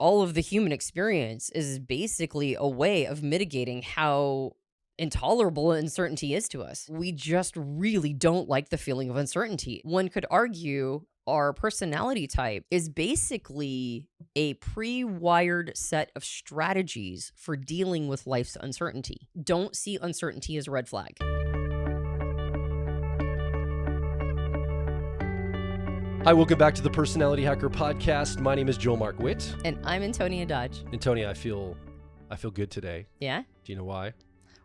all of the human experience is basically a way of mitigating how intolerable uncertainty is to us. We just really don't like the feeling of uncertainty. One could argue our personality type is basically a pre-wired set of strategies for dealing with life's uncertainty. Don't see uncertainty as a red flag. Hi, welcome back to the Personality Hacker Podcast. My name is Joel Mark Witt. And I'm Antonia Dodge. Antonia, I feel good today. Yeah? Do you know why?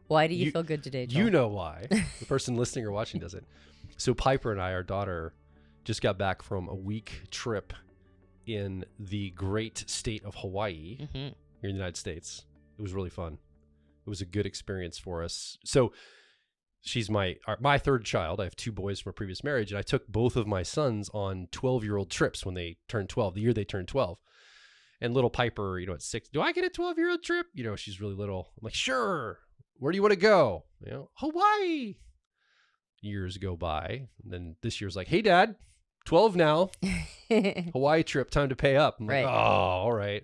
Why do you feel good today, Joel? You know why. The person listening or watching doesn't. So Piper and I, our daughter, just got back from a week trip in the great state of Hawaii here in the United States. It was really fun. It was a good experience for us. So she's my third child. I have two boys from a previous marriage, and I took both of my sons on 12-year-old trips when they turned 12, the year they turned 12. And little Piper, at 6, do I get a 12-year-old trip? She's really little. I'm like, sure. Where do you want to go? Hawaii. Years go by. And then this year's like, hey, Dad, 12 now. Hawaii trip, time to pay up. I'm like, oh, all right.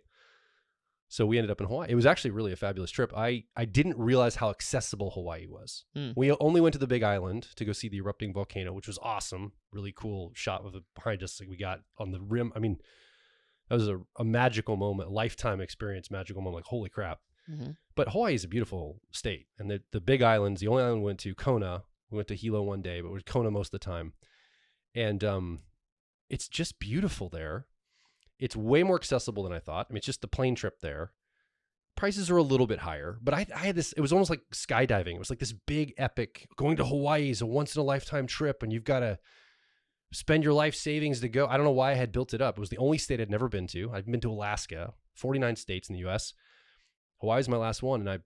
So we ended up in Hawaii. It was actually really a fabulous trip. I didn't realize how accessible Hawaii was. We only went to the Big Island to go see the erupting volcano, which was awesome. Really cool shot of it behind us. Like we got on the rim. I mean, that was a magical moment, a lifetime experience, magical moment. Like, holy crap. But Hawaii is a beautiful state. And the Big Islands, the only island we went to, Kona. We went to Hilo one day, but it was Kona most of the time. And it's just beautiful there. It's way more accessible than I thought. I mean, it's just the plane trip there. Prices are a little bit higher, but I had this, it was almost like skydiving. It was like this big epic, going to Hawaii is a once in a lifetime trip and you've got to spend your life savings to go. I don't know why I had built it up. It was the only state I'd never been to. I've been to Alaska, 49 states in the US. Hawaii's my last one. And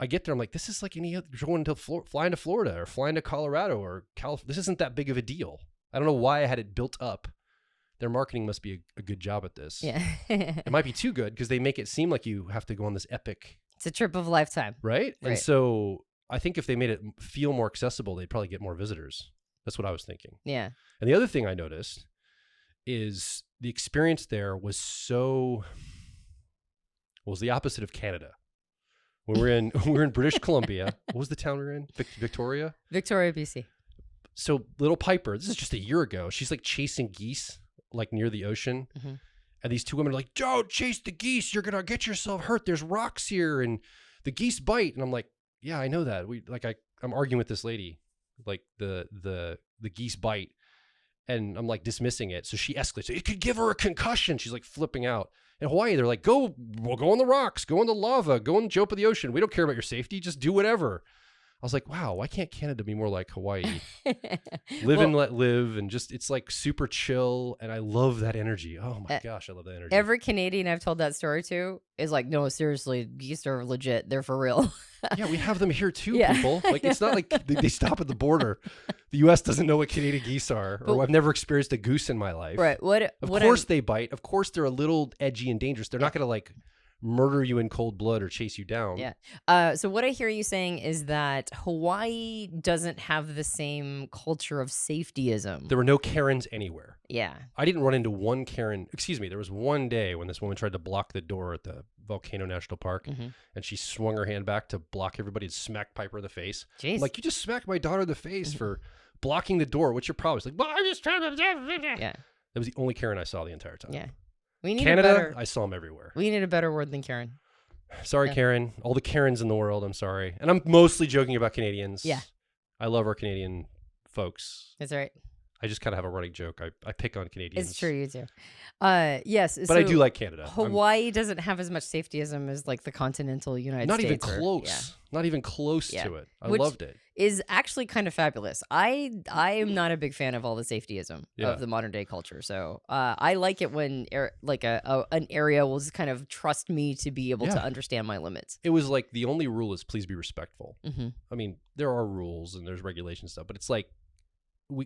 I get there, I'm like, this is like any other, going to flying to Florida or flying to Colorado or California. This isn't that big of a deal. I don't know why I had it built up. Their marketing must be a good job at this. Yeah. It might be too good because they make it seem like you have to go on this epic. It's a trip of a lifetime. Right? And so I think if they made it feel more accessible, they'd probably get more visitors. That's what I was thinking. Yeah. And the other thing I noticed is the experience there was the opposite of Canada. When we were in British Columbia. What was the town we were in? Victoria? Victoria, BC. So little Piper, this is just a year ago. She's like chasing geese, like near the ocean. And these two women are like, don't chase the geese. You're going to get yourself hurt. There's rocks here and the geese bite. And I'm like, yeah, I know that. I'm arguing with this lady, like the geese bite. And I'm like dismissing it. So she escalates. It could give her a concussion. She's like flipping out. In Hawaii, they're like, we'll go on the rocks, go in the lava, go and jump in the ocean. We don't care about your safety. Just do whatever. I was like, wow, why can't Canada be more like Hawaii? Live and let live. And just, it's like super chill. And I love that energy. Oh my gosh, I love that energy. Every Canadian I've told that story to is like, no, seriously, geese are legit. They're for real. Yeah, we have them here too, people. Like, it's not like they stop at the border. The U.S. doesn't know what Canadian geese are. Or I've never experienced a goose in my life. Right. Of course they bite. Of course they're a little edgy and dangerous. They're not going to like murder you in cold blood or chase you down. Yeah. So what I hear you saying is that Hawaii doesn't have the same culture of safetyism. There were no Karens anywhere. Yeah. I didn't run into one Karen. Excuse me. There was one day when this woman tried to block the door at the Volcano National Park and she swung her hand back to block everybody and smacked Piper in the face. Jeez. I'm like, you just smacked my daughter in the face for blocking the door. What's your problem? She's like, well, I'm just trying to. Yeah. That was the only Karen I saw the entire time. Yeah. We need Canada, I saw them everywhere. We need a better word than Karen. Sorry, Karen. All the Karens in the world, I'm sorry. And I'm mostly joking about Canadians. Yeah. I love our Canadian folks. That's right. I just kind of have a running joke. I pick on Canadians. It's true, you do. Yes. But I do like Canada. Hawaii doesn't have as much safetyism as like the continental United States. Not even close. Not even close to it. I loved it. Is actually kind of fabulous. I am not a big fan of all the safetyism of the modern day culture. So I like it when an area will just kind of trust me to be able to understand my limits. It was like the only rule is please be respectful. I mean, there are rules and there's regulation stuff, but it's like,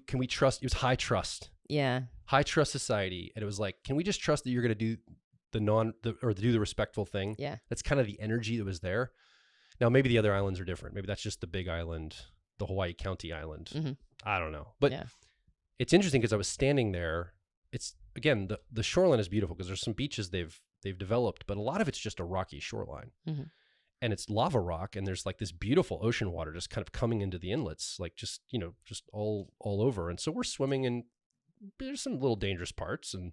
can we trust? It was high trust. Yeah. High trust society. And it was like, can we just trust that you're going to do do the respectful thing? Yeah. That's kind of the energy that was there. Now, maybe the other islands are different. Maybe that's just the big island, the Hawaii County Island. I don't know. But it's interesting because I was standing there. It's, again, the shoreline is beautiful because there's some beaches they've they've developed, but a lot of it's just a rocky shoreline. Mm-hmm. And it's lava rock, and there's like this beautiful ocean water just kind of coming into the inlets, like just, just all over. And so we're swimming in, there's some little dangerous parts and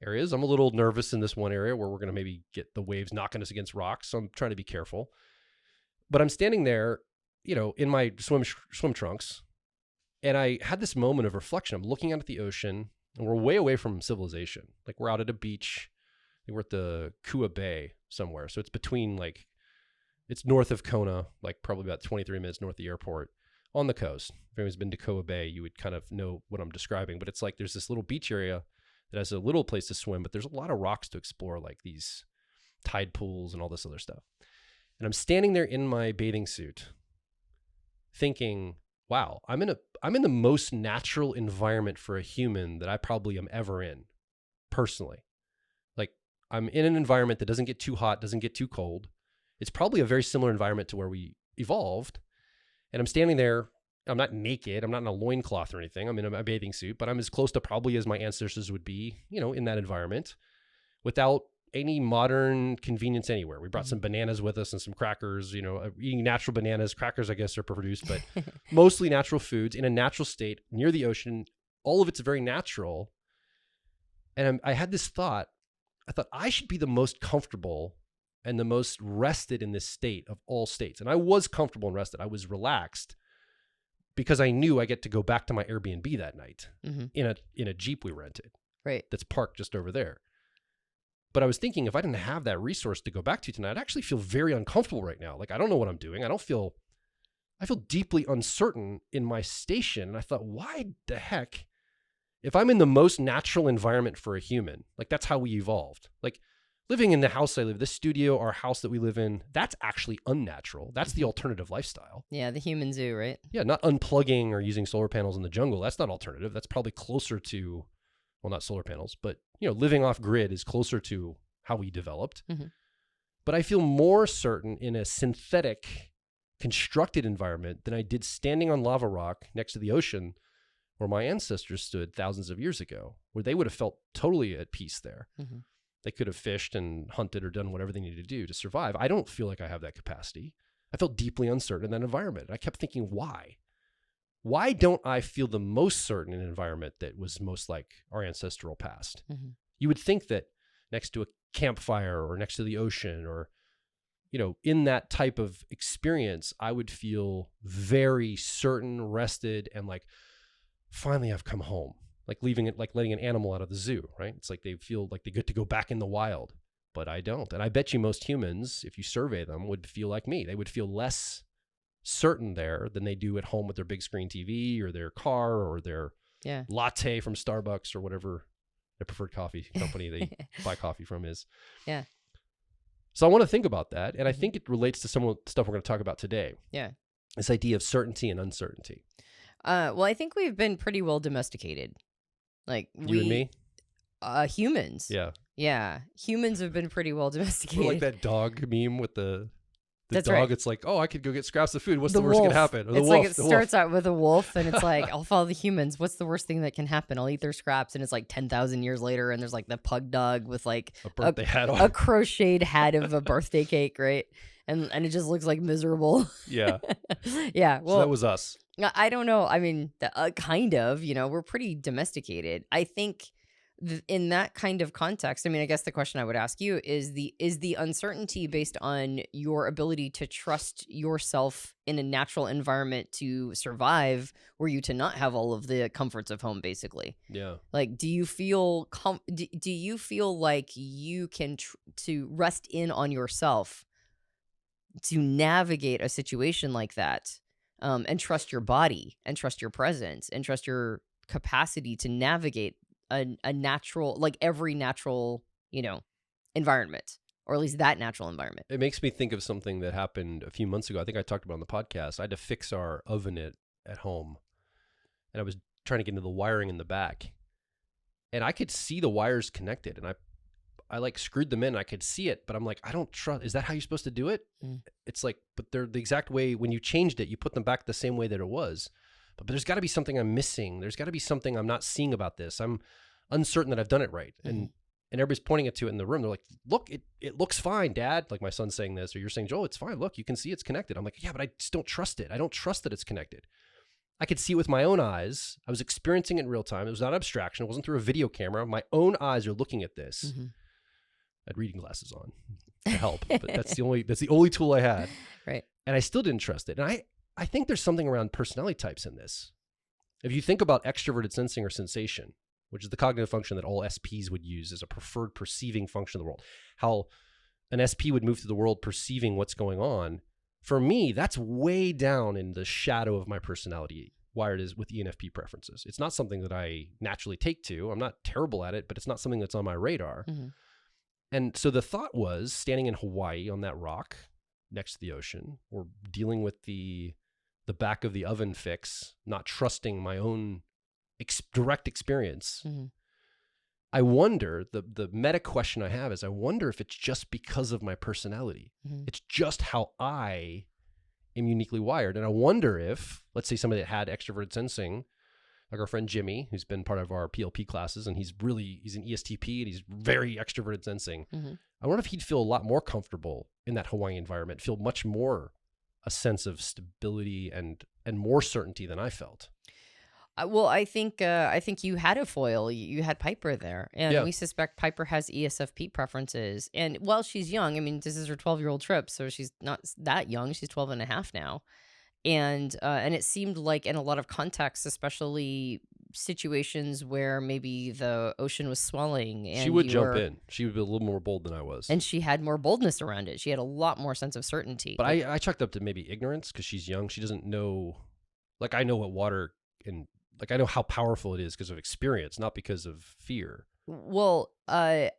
areas. I'm a little nervous in this one area where we're going to maybe get the waves knocking us against rocks. So I'm trying to be careful. But I'm standing there, in my swim trunks, and I had this moment of reflection. I'm looking out at the ocean, and we're way away from civilization. Like we're out at a beach. We're at the Kua Bay somewhere. So it's between it's north of Kona, like probably about 23 minutes north of the airport on the coast. If anyone's been to Kua Bay, you would kind of know what I'm describing. But it's like there's this little beach area that has a little place to swim, but there's a lot of rocks to explore, like these tide pools and all this other stuff. And I'm standing there in my bathing suit thinking, wow, I'm in the most natural environment for a human that I probably am ever in, personally. Like I'm in an environment that doesn't get too hot, doesn't get too cold. It's probably a very similar environment to where we evolved. And I'm standing there. I'm not naked. I'm not in a loincloth or anything. I'm in a bathing suit, but I'm as close to probably as my ancestors would be, in that environment without any modern convenience anywhere. We brought some bananas with us and some crackers, eating natural bananas. Crackers, I guess, are produced, but mostly natural foods in a natural state near the ocean. All of it's very natural. And I had this thought. I thought I should be the most comfortable and the most rested in this state of all states. And I was comfortable and rested. I was relaxed because I knew I get to go back to my Airbnb that night in a Jeep we rented. Right. That's parked just over there. But I was thinking if I didn't have that resource to go back to tonight, I'd actually feel very uncomfortable right now. Like I don't know what I'm doing. I feel deeply uncertain in my station. And I thought, why the heck, if I'm in the most natural environment for a human, like that's how we evolved. Like living in the house I live, this studio, our house that we live in, that's actually unnatural. That's the alternative lifestyle. Yeah, the human zoo, right? Yeah, not unplugging or using solar panels in the jungle. That's not alternative. That's probably closer to, well, not solar panels, but living off grid is closer to how we developed. Mm-hmm. But I feel more certain in a synthetic, constructed environment than I did standing on lava rock next to the ocean where my ancestors stood thousands of years ago, where they would have felt totally at peace there. Mm-hmm. They could have fished and hunted or done whatever they needed to do to survive. I don't feel like I have that capacity. I felt deeply uncertain in that environment. I kept thinking, why? Why don't I feel the most certain in an environment that was most like our ancestral past? Mm-hmm. You would think that next to a campfire or next to the ocean or, in that type of experience, I would feel very certain, rested, and like, finally I've come home. Like letting an animal out of the zoo, right? It's like they feel like they get to go back in the wild, but I don't. And I bet you most humans, if you survey them, would feel like me. They would feel less certain there than they do at home with their big screen TV or their car or their latte from Starbucks or whatever their preferred coffee company they buy coffee from is. Yeah. So I want to think about that. And I think it relates to some of the stuff we're going to talk about today. Yeah. This idea of certainty and uncertainty. Well, I think we've been pretty well domesticated. Like you and me? Humans. Yeah. Yeah. Humans have been pretty well domesticated. We're like that dog meme with the That's dog. right. It's like, oh, I could go get scraps of food. What's the worst that can happen? Or the it's wolf, like it starts out with a wolf and it's like, I'll follow the humans. What's the worst thing that can happen? I'll eat their scraps. And it's like 10,000 years later and there's like the pug dog with like a birthday hat on. A crocheted hat of a birthday cake, right? And it just looks like miserable. Yeah. Yeah. Well, so that was us. I don't know. I mean, kind of, we're pretty domesticated. I think in that kind of context, I mean, I guess the question I would ask you is the uncertainty based on your ability to trust yourself in a natural environment to survive, were you to not have all of the comforts of home, basically? Yeah. Like, do you feel do you feel like you can to rest in on yourself to navigate a situation like that, and trust your body and trust your presence and trust your capacity to navigate a natural, like every natural, environment, or at least that natural environment? It makes me think of something that happened a few months ago. I think I talked about on the podcast. I had to fix our oven at home, and I was trying to get into the wiring in the back, and I could see the wires connected, and I like screwed them in. And I could see it, but I'm like, I don't trust. Is that how you're supposed to do it? Mm. It's like, but they're the exact way. When you changed it, you put them back the same way that it was. But there's got to be something I'm missing. There's got to be something I'm not seeing about this. I'm uncertain that I've done it right. Mm-hmm. And And everybody's pointing it to it in the room. They're like, look, it looks fine, Dad. Like my son's saying this, or you're saying, Joel, it's fine. Look, you can see it's connected. I'm like, yeah, but I just don't trust it. I don't trust that it's connected. I could see it with my own eyes. I was experiencing it in real time. It was not abstraction. It wasn't through a video camera. My own eyes are looking at this. Mm-hmm. I had reading glasses on to help, but that's the only tool I had. Right. And I still didn't trust it. And I think there's something around personality types in this. If you think about extroverted sensing or sensation, which is the cognitive function that all SPs would use as a preferred perceiving function of the world, how an SP would move through the world perceiving what's going on. For me, that's way down in the shadow of my personality, wired is with ENFP preferences. It's not something that I naturally take to. I'm not terrible at it, but it's not something that's on my radar. Mm-hmm. And so the thought was standing in Hawaii on that rock next to the ocean, or dealing with the back of the oven fix, not trusting my own direct experience. Mm-hmm. I wonder, the meta question I have is, I wonder if it's just because of my personality. Mm-hmm. It's just how I am uniquely wired. And I wonder if, let's say somebody that had extroverted sensing, like our friend Jimmy, who's been part of our PLP classes, and he's an ESTP and he's very extroverted sensing. Mm-hmm. I wonder if he'd feel a lot more comfortable in that Hawaii environment, feel much more a sense of stability and more certainty than I felt. Well, I think you had a foil. You had Piper there, and we suspect Piper has ESFP preferences. And while she's young, I mean, this is her 12-year-old trip, so she's not that young. She's 12 and a half now. And it seemed like in a lot of contexts, especially situations where maybe the ocean was swelling, and she would jump in. She would be a little more bold than I was. And she had more boldness around it. She had a lot more sense of certainty. But I chalked up to maybe ignorance, because she's young. She doesn't know, like I know what water and like I know how powerful it is because of experience, not because of fear. Well, I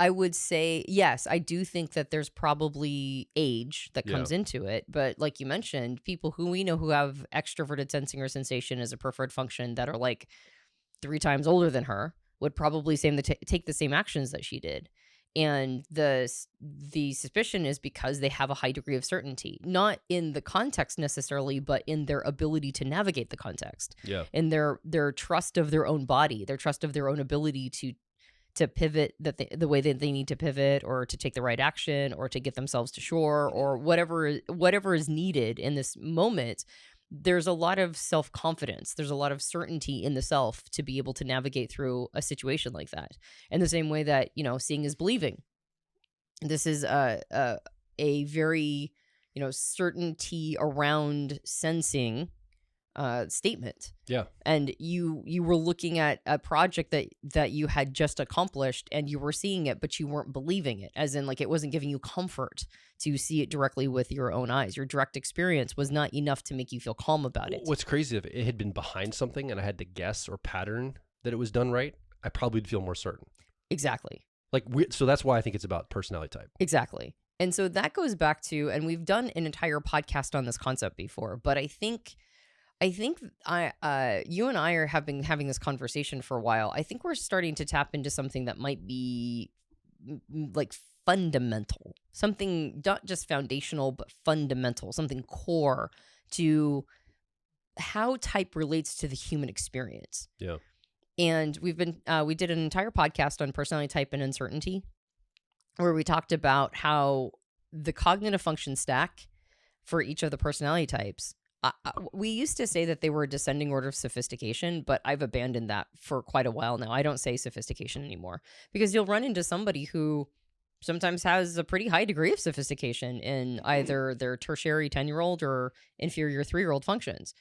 would say, yes, I do think that there's probably age that comes into it. But like you mentioned, people who we know who have extroverted sensing or sensation as a preferred function that are like 3 times older than her would probably take the same actions that she did. And the suspicion is because they have a high degree of certainty, not in the context necessarily, but in their ability to navigate the context. Yeah. And their trust of their own body, their trust of their own ability to pivot the way that they need to pivot, or to take the right action, or to get themselves to shore, or whatever is needed in this moment. There's a lot of self-confidence. There's a lot of certainty in the self to be able to navigate through a situation like that. In the same way that, seeing is believing. This is a very, certainty around sensing statement. Yeah. And you were looking at a project that you had just accomplished, and you were seeing it, but you weren't believing it, as in like it wasn't giving you comfort to see it directly with your own eyes. Your direct experience was not enough to make you feel calm about it. What's crazy, if it had been behind something and I had to guess or pattern that it was done right, I probably would feel more certain. Exactly. So that's why I think it's about personality type. Exactly. And so that goes back to, and we've done an entire podcast on this concept before, but I think you and I have been having this conversation for a while. I think we're starting to tap into something that might be like fundamental, something not just foundational, but fundamental, something core to how type relates to the human experience. Yeah. And we did an entire podcast on personality type and uncertainty, where we talked about how the cognitive function stack for each of the personality types, we used to say that they were a descending order of sophistication, but I've abandoned that for quite a while now. I don't say sophistication anymore, because you'll run into somebody who sometimes has a pretty high degree of sophistication in either their tertiary 10-year-old or inferior 3-year-old functions.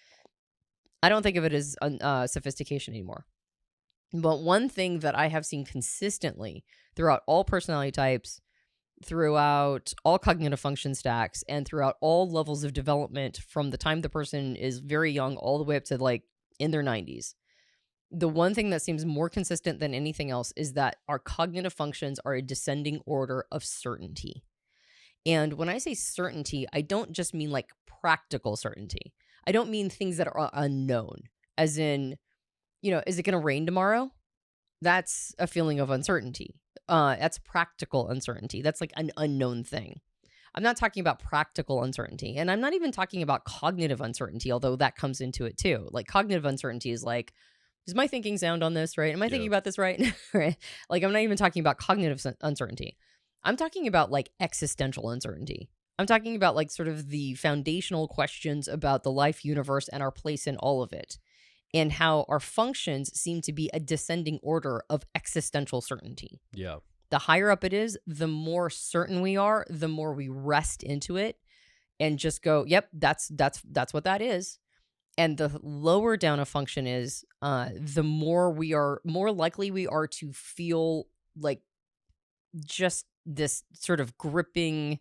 I don't think of it as sophistication anymore. But one thing that I have seen consistently throughout all personality types, throughout all cognitive function stacks, and throughout all levels of development, from the time the person is very young all the way up to like in their 90s, the one thing that seems more consistent than anything else is that our cognitive functions are a descending order of certainty. And when I say certainty, I don't just mean like practical certainty. I don't mean things that are unknown, as in, is it going to rain tomorrow? That's a feeling of uncertainty. That's practical uncertainty. That's like an unknown thing. I'm not talking about practical uncertainty. And I'm not even talking about cognitive uncertainty, although that comes into it too. Like cognitive uncertainty is like, Is my thinking sound on this right? Am I thinking Yeah. about this right? Right. Like, I'm not even talking about cognitive uncertainty. I'm talking about like existential uncertainty. I'm talking about like sort of the foundational questions about the life universe and our place in all of it, and how our functions seem to be a descending order of existential certainty. Yeah. The higher up it is, the more certain we are, the more we rest into it and just go, yep, that's what that is. And the lower down a function is, the more likely we are to feel like just this sort of gripping,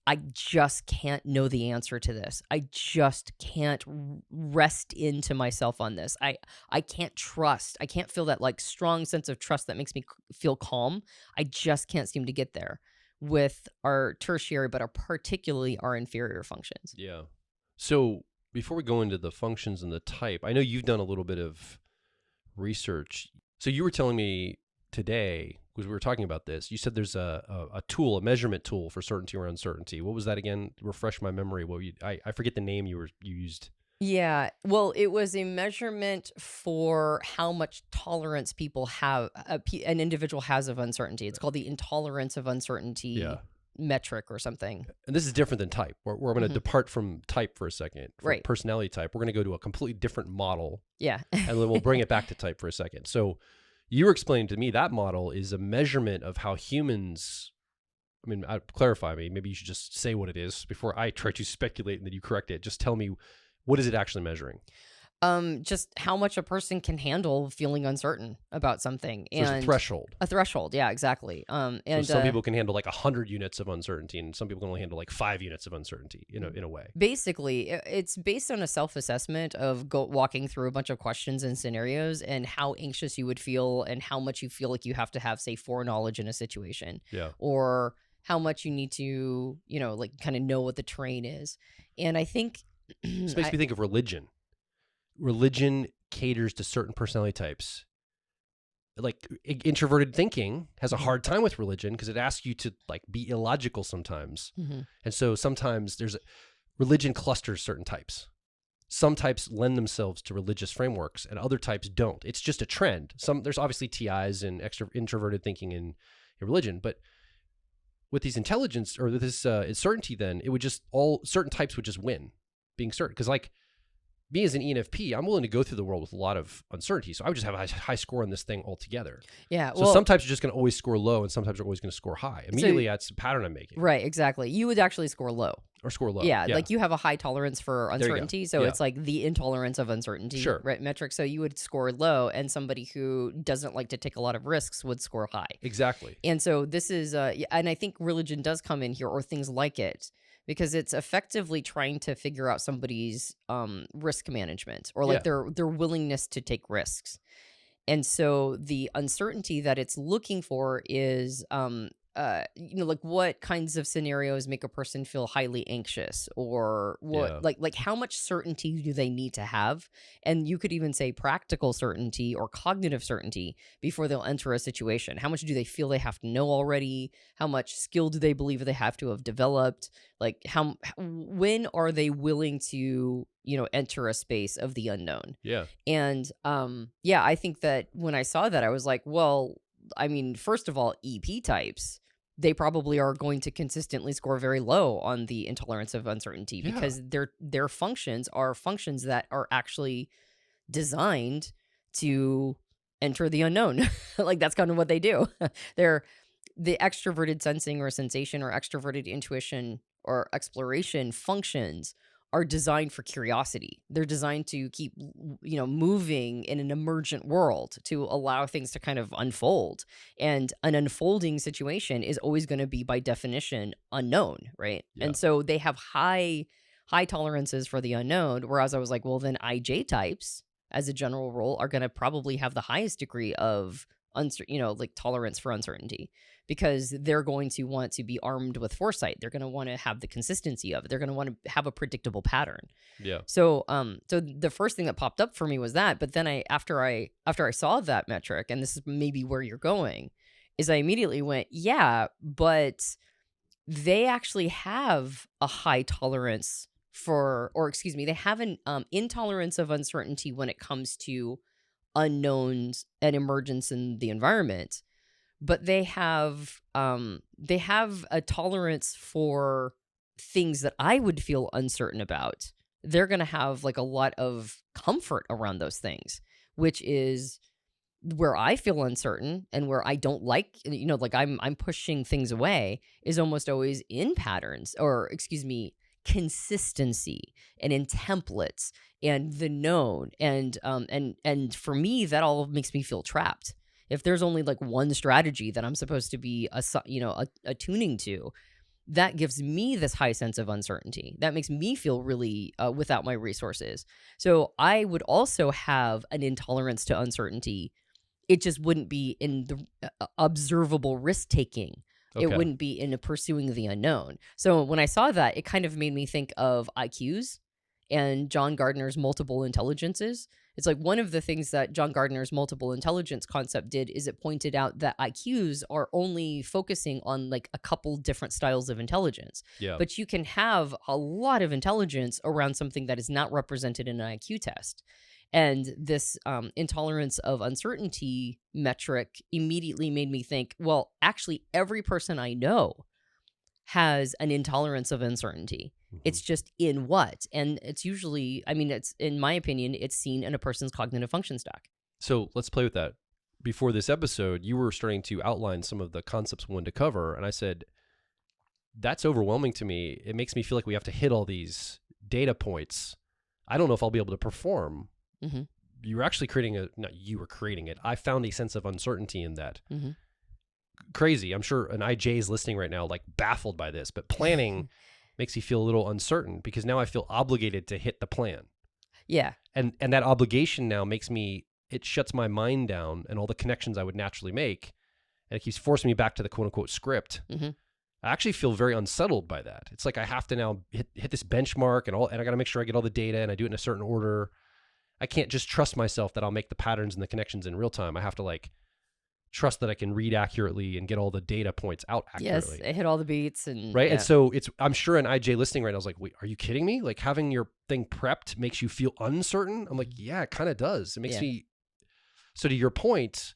I just can't know the answer to this. I just can't rest into myself on this. I can't trust. I can't feel that like strong sense of trust that makes me feel calm. I just can't seem to get there with our tertiary, but particularly our inferior functions. Yeah. So before we go into the functions and the type, I know you've done a little bit of research. So you were telling me today, because we were talking about this, you said there's a tool, a measurement tool for certainty or uncertainty. What was that again? Refresh my memory. I forget the name you used. Yeah, well, it was a measurement for how much tolerance people have, an individual has of uncertainty. It's called the intolerance of uncertainty metric or something. And this is different than type. Where I'm going to depart from type for a second. For Right. Personality type, we're going to go to a completely different model. Yeah. And then we'll bring it back to type for a second. So you were explaining to me that model is a measurement of how humans, I mean, clarify me. Maybe you should just say what it is before I try to speculate and then you correct it. Just tell me, what is it actually measuring? Just how much a person can handle feeling uncertain about something. So it's a threshold. A threshold, yeah, exactly. And so some people can handle like 100 units of uncertainty, and some people can only handle like 5 units of uncertainty. In a way. Basically, it's based on a self-assessment of walking through a bunch of questions and scenarios, and how anxious you would feel, and how much you feel like you have to have, say, foreknowledge in a situation, or how much you need to, like kind of know what the terrain is. And I think this makes me think of religion. Religion caters to certain personality types. Like introverted thinking has a hard time with religion because it asks you to like be illogical sometimes. And so sometimes religion clusters certain types. Some types lend themselves to religious frameworks and other types don't. It's just a trend. There's obviously TIs and introverted thinking in religion, but with these intelligence or this certainty, then it would just certain types would just win being certain. Because like me as an ENFP, I'm willing to go through the world with a lot of uncertainty. So I would just have a high score on this thing altogether. Yeah. So some types are just going to always score low and sometimes are always going to score high. Immediately, that's the pattern I'm making. Right, exactly. You would actually score low. Or score low. Yeah, like you have a high tolerance for uncertainty. So Yeah. it's like the intolerance of uncertainty metric. So you would score low, and somebody who doesn't like to take a lot of risks would score high. Exactly. And so this is, and I think religion does come in here, or things like it, because it's effectively trying to figure out somebody's risk management, or like their willingness to take risks. And so the uncertainty that it's looking for is, like what kinds of scenarios make a person feel highly anxious, or what, like how much certainty do they need to have? And you could even say practical certainty or cognitive certainty before they'll enter a situation. How much do they feel they have to know already? How much skill do they believe they have to have developed? Like when are they willing to, enter a space of the unknown? Yeah. And I think that when I saw that, I was like, well, I mean, first of all, EP types, they probably are going to consistently score very low on the intolerance of uncertainty, because their functions are functions that are actually designed to enter the unknown. Like that's kind of what they do. They're the extroverted sensing or sensation or extroverted intuition or exploration functions are designed for curiosity. They're designed to keep, moving in an emergent world, to allow things to kind of unfold. And an unfolding situation is always going to be, by definition, unknown, right? Yeah. And so they have high tolerances for the unknown. Whereas I was like, well, then IJ types, as a general rule, are going to probably have the highest degree of like tolerance for uncertainty, because they're going to want to be armed with foresight. They're going to want to have the consistency of it. They're going to want to have a predictable pattern. Yeah. So, so the first thing that popped up for me was that, but then after I saw that metric, and this is maybe where you're going, is I immediately went, yeah, but they actually have a high tolerance for, or excuse me, they have an intolerance of uncertainty when it comes to unknowns and emergence in the environment, but they have a tolerance for things that I would feel uncertain about. They're going to have like a lot of comfort around those things, which is where I feel uncertain and where I don't like, like I'm pushing things away, is almost always in patterns, or excuse me, consistency and in templates and the known. And for me, that all makes me feel trapped. If there's only like one strategy that I'm supposed to be attuning to, that gives me this high sense of uncertainty. That makes me feel really without my resources. So I would also have an intolerance to uncertainty. It just wouldn't be in the observable risk taking. Okay. It wouldn't be in pursuing the unknown. So when I saw that, it kind of made me think of IQs and John Gardner's multiple intelligences. It's like one of the things that John Gardner's multiple intelligence concept did is it pointed out that IQs are only focusing on like a couple different styles of intelligence. Yeah. But you can have a lot of intelligence around something that is not represented in an IQ test. And this intolerance of uncertainty metric immediately made me think, well, actually, every person I know has an intolerance of uncertainty. Mm-hmm. It's just in what? And it's usually, it's, in my opinion, it's seen in a person's cognitive function stack. So let's play with that. Before this episode, you were starting to outline some of the concepts we wanted to cover. And I said, that's overwhelming to me. It makes me feel like we have to hit all these data points. I don't know if I'll be able to perform. Mm-hmm. You were actually not you were creating it. I found a sense of uncertainty in that. Mm-hmm. Crazy. I'm sure an IJ is listening right now, like baffled by this, but planning makes you feel a little uncertain because now I feel obligated to hit the plan. Yeah. And that obligation now it shuts my mind down and all the connections I would naturally make. And it keeps forcing me back to the quote unquote script. Mm-hmm. I actually feel very unsettled by that. It's like I have to now hit this benchmark and I got to make sure I get all the data and I do it in a certain order. I can't just trust myself that I'll make the patterns and the connections in real time. I have to like trust that I can read accurately and get all the data points out accurately. Yes, hit all the beats and right. Yeah. And so I'm sure an IJ listening right now is like, wait, are you kidding me? Like having your thing prepped makes you feel uncertain. I'm like, yeah, it kind of does. It makes me. So to your point,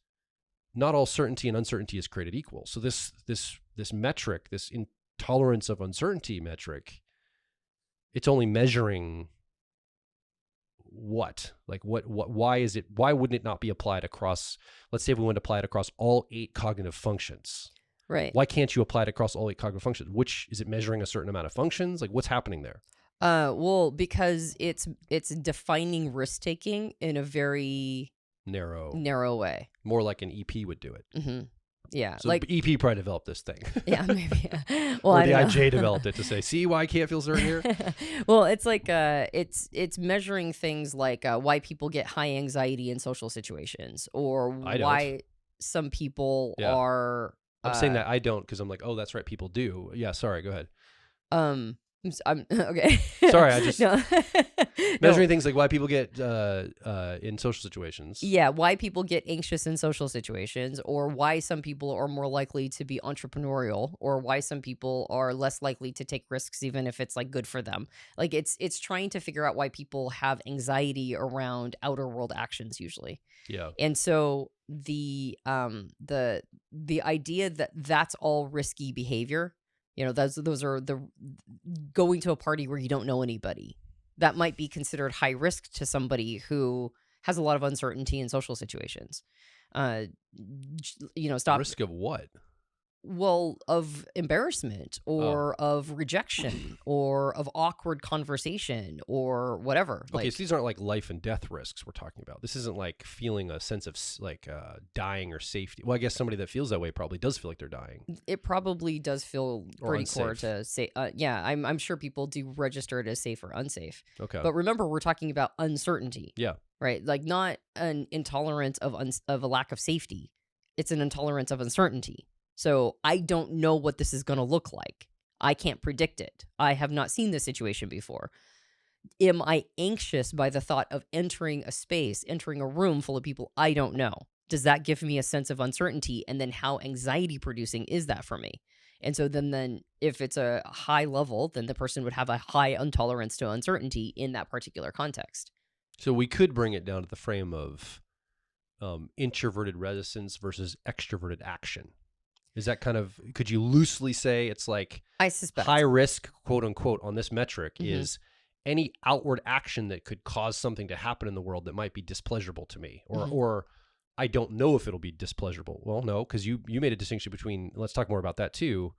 not all certainty and uncertainty is created equal. So this metric, this intolerance of uncertainty metric, it's only measuring what? Like why wouldn't it not be applied across, let's say if we want to apply it across all 8 cognitive functions. Right. Why can't you apply it across all 8 cognitive functions? Which is it measuring a certain amount of functions? Like what's happening there? Well, because it's defining risk taking in a very narrow way. More like an EP would do it. Mm-hmm. Yeah. So like EP probably developed this thing. Yeah, maybe. Well, or the IJ developed it to say, see why I can't feel certain here? Well, it's like it's measuring things like why people get high anxiety in social situations, or why some people are. I'm saying that I don't because I'm like, oh, that's right, people do. Yeah, sorry, go ahead. I'm okay. Sorry, I just measuring things like why people get in social situations. Yeah, why people get anxious in social situations, or why some people are more likely to be entrepreneurial, or why some people are less likely to take risks even if it's like good for them. Like it's trying to figure out why people have anxiety around outer world actions usually. Yeah. And so the idea that that's all risky behavior. Those are the going to a party where you don't know anybody. That might be considered high risk to somebody who has a lot of uncertainty in social situations. Stop. Risk of what? Well, of embarrassment or of rejection or of awkward conversation or whatever. Okay, so these aren't like life and death risks we're talking about. This isn't like feeling a sense of like dying or safety. Well, I guess somebody that feels that way probably does feel like they're dying. It probably does feel pretty core to say. Yeah, I'm sure people do register it as safe or unsafe. Okay. But remember, we're talking about uncertainty. Yeah. Right? Like not an intolerance of a lack of safety. It's an intolerance of uncertainty. So I don't know what this is going to look like. I can't predict it. I have not seen this situation before. Am I anxious by the thought of entering a space, entering a room full of people I don't know? Does that give me a sense of uncertainty? And then how anxiety producing is that for me? And so then if it's a high level, then the person would have a high intolerance to uncertainty in that particular context. So we could bring it down to the frame of introverted reticence versus extroverted action. Is that kind of, could you loosely say it's like I suspect high risk, quote unquote, on this metric Mhm. is any outward action that could cause something to happen in the world that might be displeasurable to me, or I don't know if it'll be displeasurable. Well, no, because you made a distinction between, let's talk more about that too,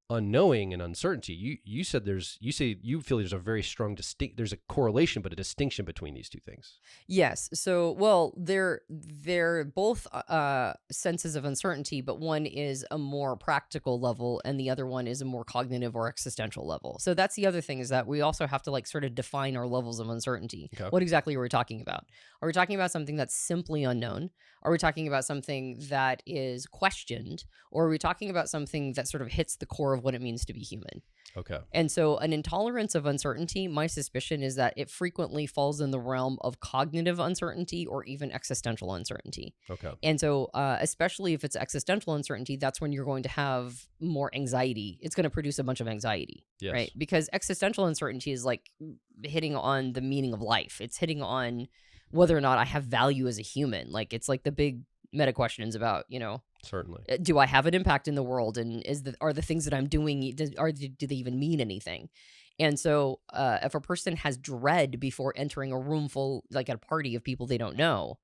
unknowing and uncertainty. You said you feel there's a very strong there's a correlation but a distinction between these two things. Yes. So, well, they're both senses of uncertainty, but one is a more practical level, and the other one is a more cognitive or existential level. So that's the other thing, is that we also have to like sort of define our levels of uncertainty. Okay. What exactly are we talking about? Are we talking about something that's simply unknown? Are we talking about something that is questioned, or are we talking about something that sort of hits the core of what it means to be human? Okay. And so an intolerance of uncertainty, my suspicion is that it frequently falls in the realm of cognitive uncertainty or even existential uncertainty. Okay. And so especially if it's existential uncertainty, that's when you're going to have more anxiety. It's going to produce a bunch of anxiety, Yes. right? Because existential uncertainty is like hitting on the meaning of life. It's hitting on whether or not I have value as a human. Like it's like the big meta questions about, Certainly. do I have an impact in the world, and are the things that I'm doing, do they even mean anything? And so if a person has dread before entering a room full, like at a party of people they don't know,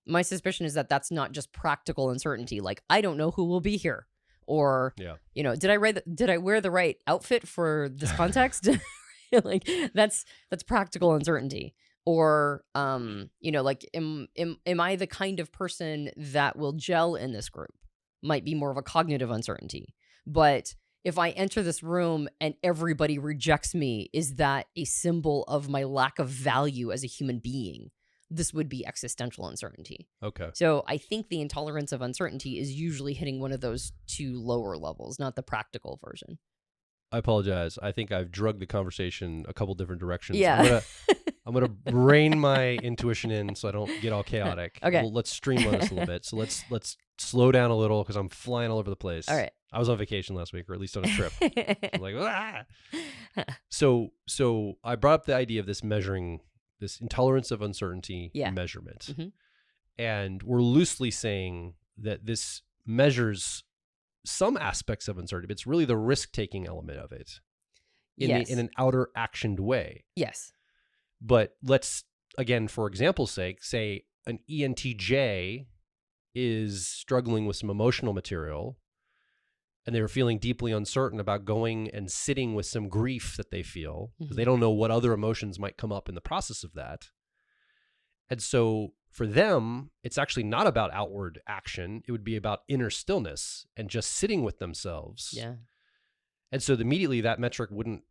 my suspicion is that that's not just practical uncertainty, like I don't know who will be here, or Yeah. did I wear the right outfit for this context? Like that's practical uncertainty. Or like am I the kind of person that will gel in this group? Might be more of a cognitive uncertainty. But if I enter this room and everybody rejects me, is that a symbol of my lack of value as a human being? This would be existential uncertainty. Okay. So I think the intolerance of uncertainty is usually hitting one of those two lower levels, not the practical version. I apologize. I think I've drugged the conversation a couple different directions. Yeah. I'm gonna rein my intuition in so I don't get all chaotic. Okay. Let's streamline this a little bit. So let's slow down a little because I'm flying all over the place. All right. I was on vacation last week, or at least on a trip. I'm like, ah. So I brought up the idea of this intolerance of uncertainty measurement. Mm-hmm. And we're loosely saying that this measures some aspects of uncertainty, but it's really the risk-taking element of it in an outer actioned way. Yes. But let's, again, for example's sake, say an ENTJ is struggling with some emotional material and they're feeling deeply uncertain about going and sitting with some grief that they feel because they don't know what other emotions might come up in the process of that. And so for them, it's actually not about outward action. It would be about inner stillness and just sitting with themselves. Yeah. And so immediately that metric wouldn't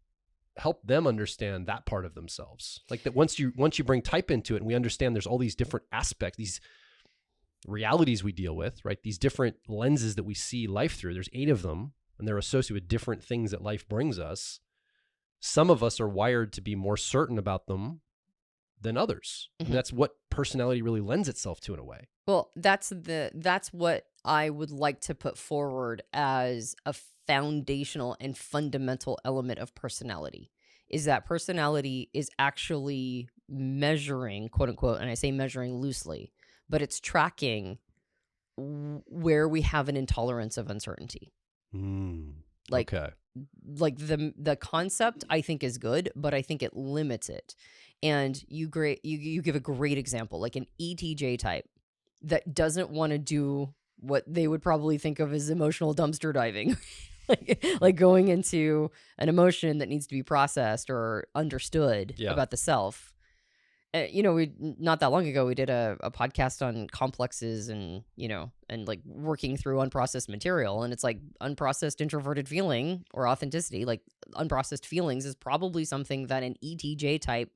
help them understand that part of themselves. Like that once you bring type into it and we understand there's all these different aspects, these realities we deal with, right? These different lenses that we see life through. There's 8 of them and they're associated with different things that life brings us. Some of us are wired to be more certain about them than others. And that's what personality really lends itself to in a way. Well, that's what I would like to put forward as a foundational and fundamental element of personality, is that personality is actually measuring, quote unquote, and I say measuring loosely, but it's tracking where we have an intolerance of uncertainty. Okay. Like the concept I think is good, but I think it limits it. And you give a great example, like an ETJ type that doesn't want to do what they would probably think of as emotional dumpster diving, like going into an emotion that needs to be processed or understood about the self. We not that long ago we did a podcast on complexes and like working through unprocessed material, and it's like unprocessed introverted feeling or authenticity, like unprocessed feelings is probably something that an ETJ type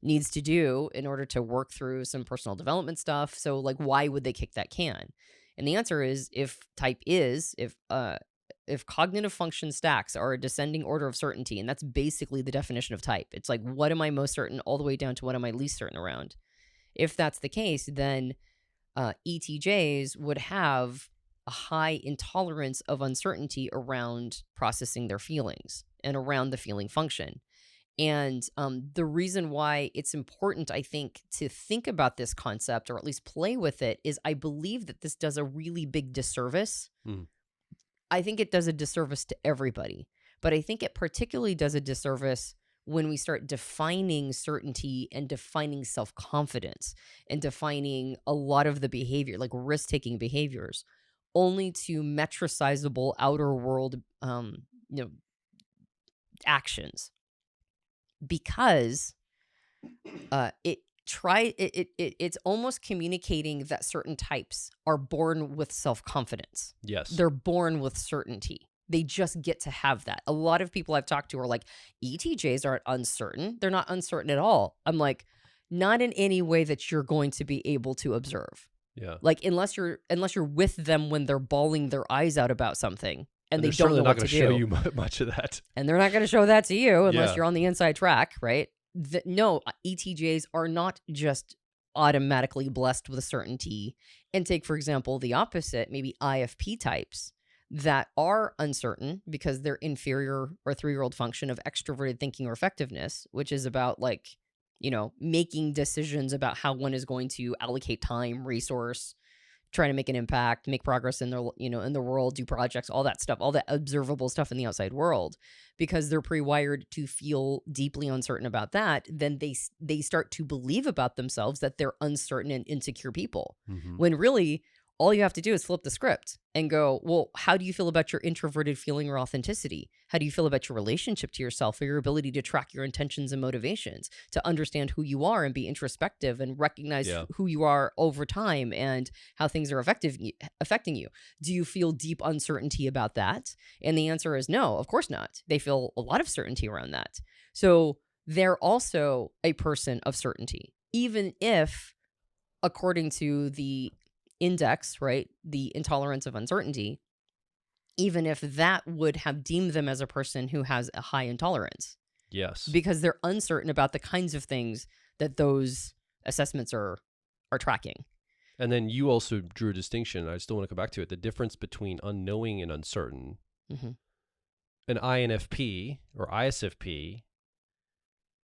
needs to do in order to work through some personal development stuff. So like, why would they kick that can? And the answer is if cognitive function stacks are a descending order of certainty, and that's basically the definition of type. It's like, what am I most certain all the way down to what am I least certain around? If that's the case, then ETJs would have a high intolerance of uncertainty around processing their feelings and around the feeling function. And the reason why it's important, I think, to think about this concept or at least play with it is I believe that this does a really big disservice. Mm. I think it does a disservice to everybody, but I think it particularly does a disservice when we start defining certainty and defining self-confidence and defining a lot of the behavior, like risk-taking behaviors, only to metricizable outer world, actions. Because it's almost communicating that certain types are born with self-confidence. Yes. They're born with certainty. They just get to have that. A lot of people I've talked to are like, ETJs aren't uncertain. They're not uncertain at all. I'm like, not in any way that you're going to be able to observe. Yeah. Like unless you're with them when they're bawling their eyes out about something and they they're don't know what to do. They're certainly not going to show you much of that. And they're not going to show that to you unless Yeah. you're on the inside track, right? No, ETJs are not just automatically blessed with certainty. And take, for example, the opposite, maybe IFP types that are uncertain because they're inferior or 3-year-old function of extroverted thinking or effectiveness, which is about like, making decisions about how one is going to allocate time, resource, trying to make an impact, make progress in their, in the world, do projects, all that stuff, all that observable stuff in the outside world, because they're pre-wired to feel deeply uncertain about that. Then they start to believe about themselves that they're uncertain and insecure people, when really all you have to do is flip the script and go, well, how do you feel about your introverted feeling or authenticity? How do you feel about your relationship to yourself or your ability to track your intentions and motivations, to understand who you are and be introspective and recognize who you are over time and how things are affecting you? Do you feel deep uncertainty about that? And the answer is no, of course not. They feel a lot of certainty around that. So they're also a person of certainty, even if, according to the index, right, the intolerance of uncertainty, even if that would have deemed them as a person who has a high intolerance. Yes. Because they're uncertain about the kinds of things that those assessments are tracking. And then you also drew a distinction, I still want to come back to it, the difference between unknowing and uncertain. An INFP or ISFP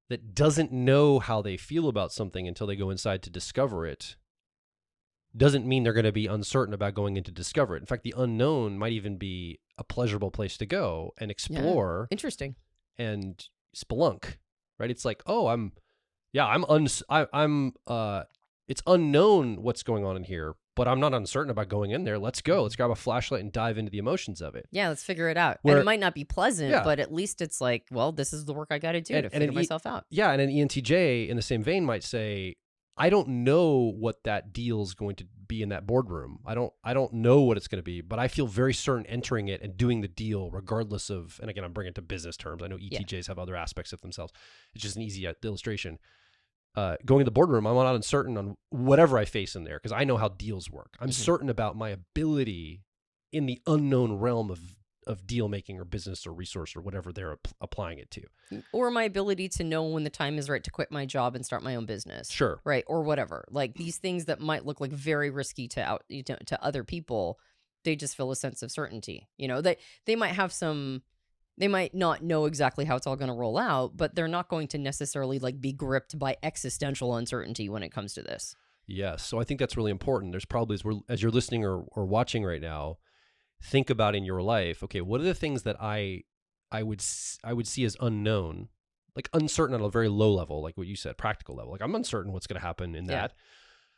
that doesn't know how they feel about something until they go inside to discover it doesn't mean they're going to be uncertain about going in to discover it. In fact, the unknown might even be a pleasurable place to go and explore. Interesting. And spelunk, right? It's like, oh, it's unknown what's going on in here, but I'm not uncertain about going in there. Let's go. Let's grab a flashlight and dive into the emotions of it. Yeah, let's figure it out. And it might not be pleasant, but at least it's like, well, this is the work I got to do to figure myself out. Yeah, and an ENTJ in the same vein might say, I don't know what that deal is going to be in that boardroom. I don't know what it's going to be, but I feel very certain entering it and doing the deal regardless of, and again, I'm bringing it to business terms. I know ETJs have other aspects of themselves. It's just an easy illustration. Going to the boardroom, I'm not uncertain on whatever I face in there because I know how deals work. I'm certain about my ability in the unknown realm of deal making or business or resource or whatever they're applying it to. Or my ability to know when the time is right to quit my job and start my own business. Sure. Right. Or whatever. Like these things that might look like very risky to other people, they just feel a sense of certainty. They might have they might not know exactly how it's all going to roll out, but they're not going to necessarily like be gripped by existential uncertainty when it comes to this. Yes. So I think that's really important. There's probably, as you're listening or watching right now, think about in your life, okay, what are the things that I would see as unknown, like uncertain on a very low level, like what you said, practical level. Like I'm uncertain what's going to happen in that,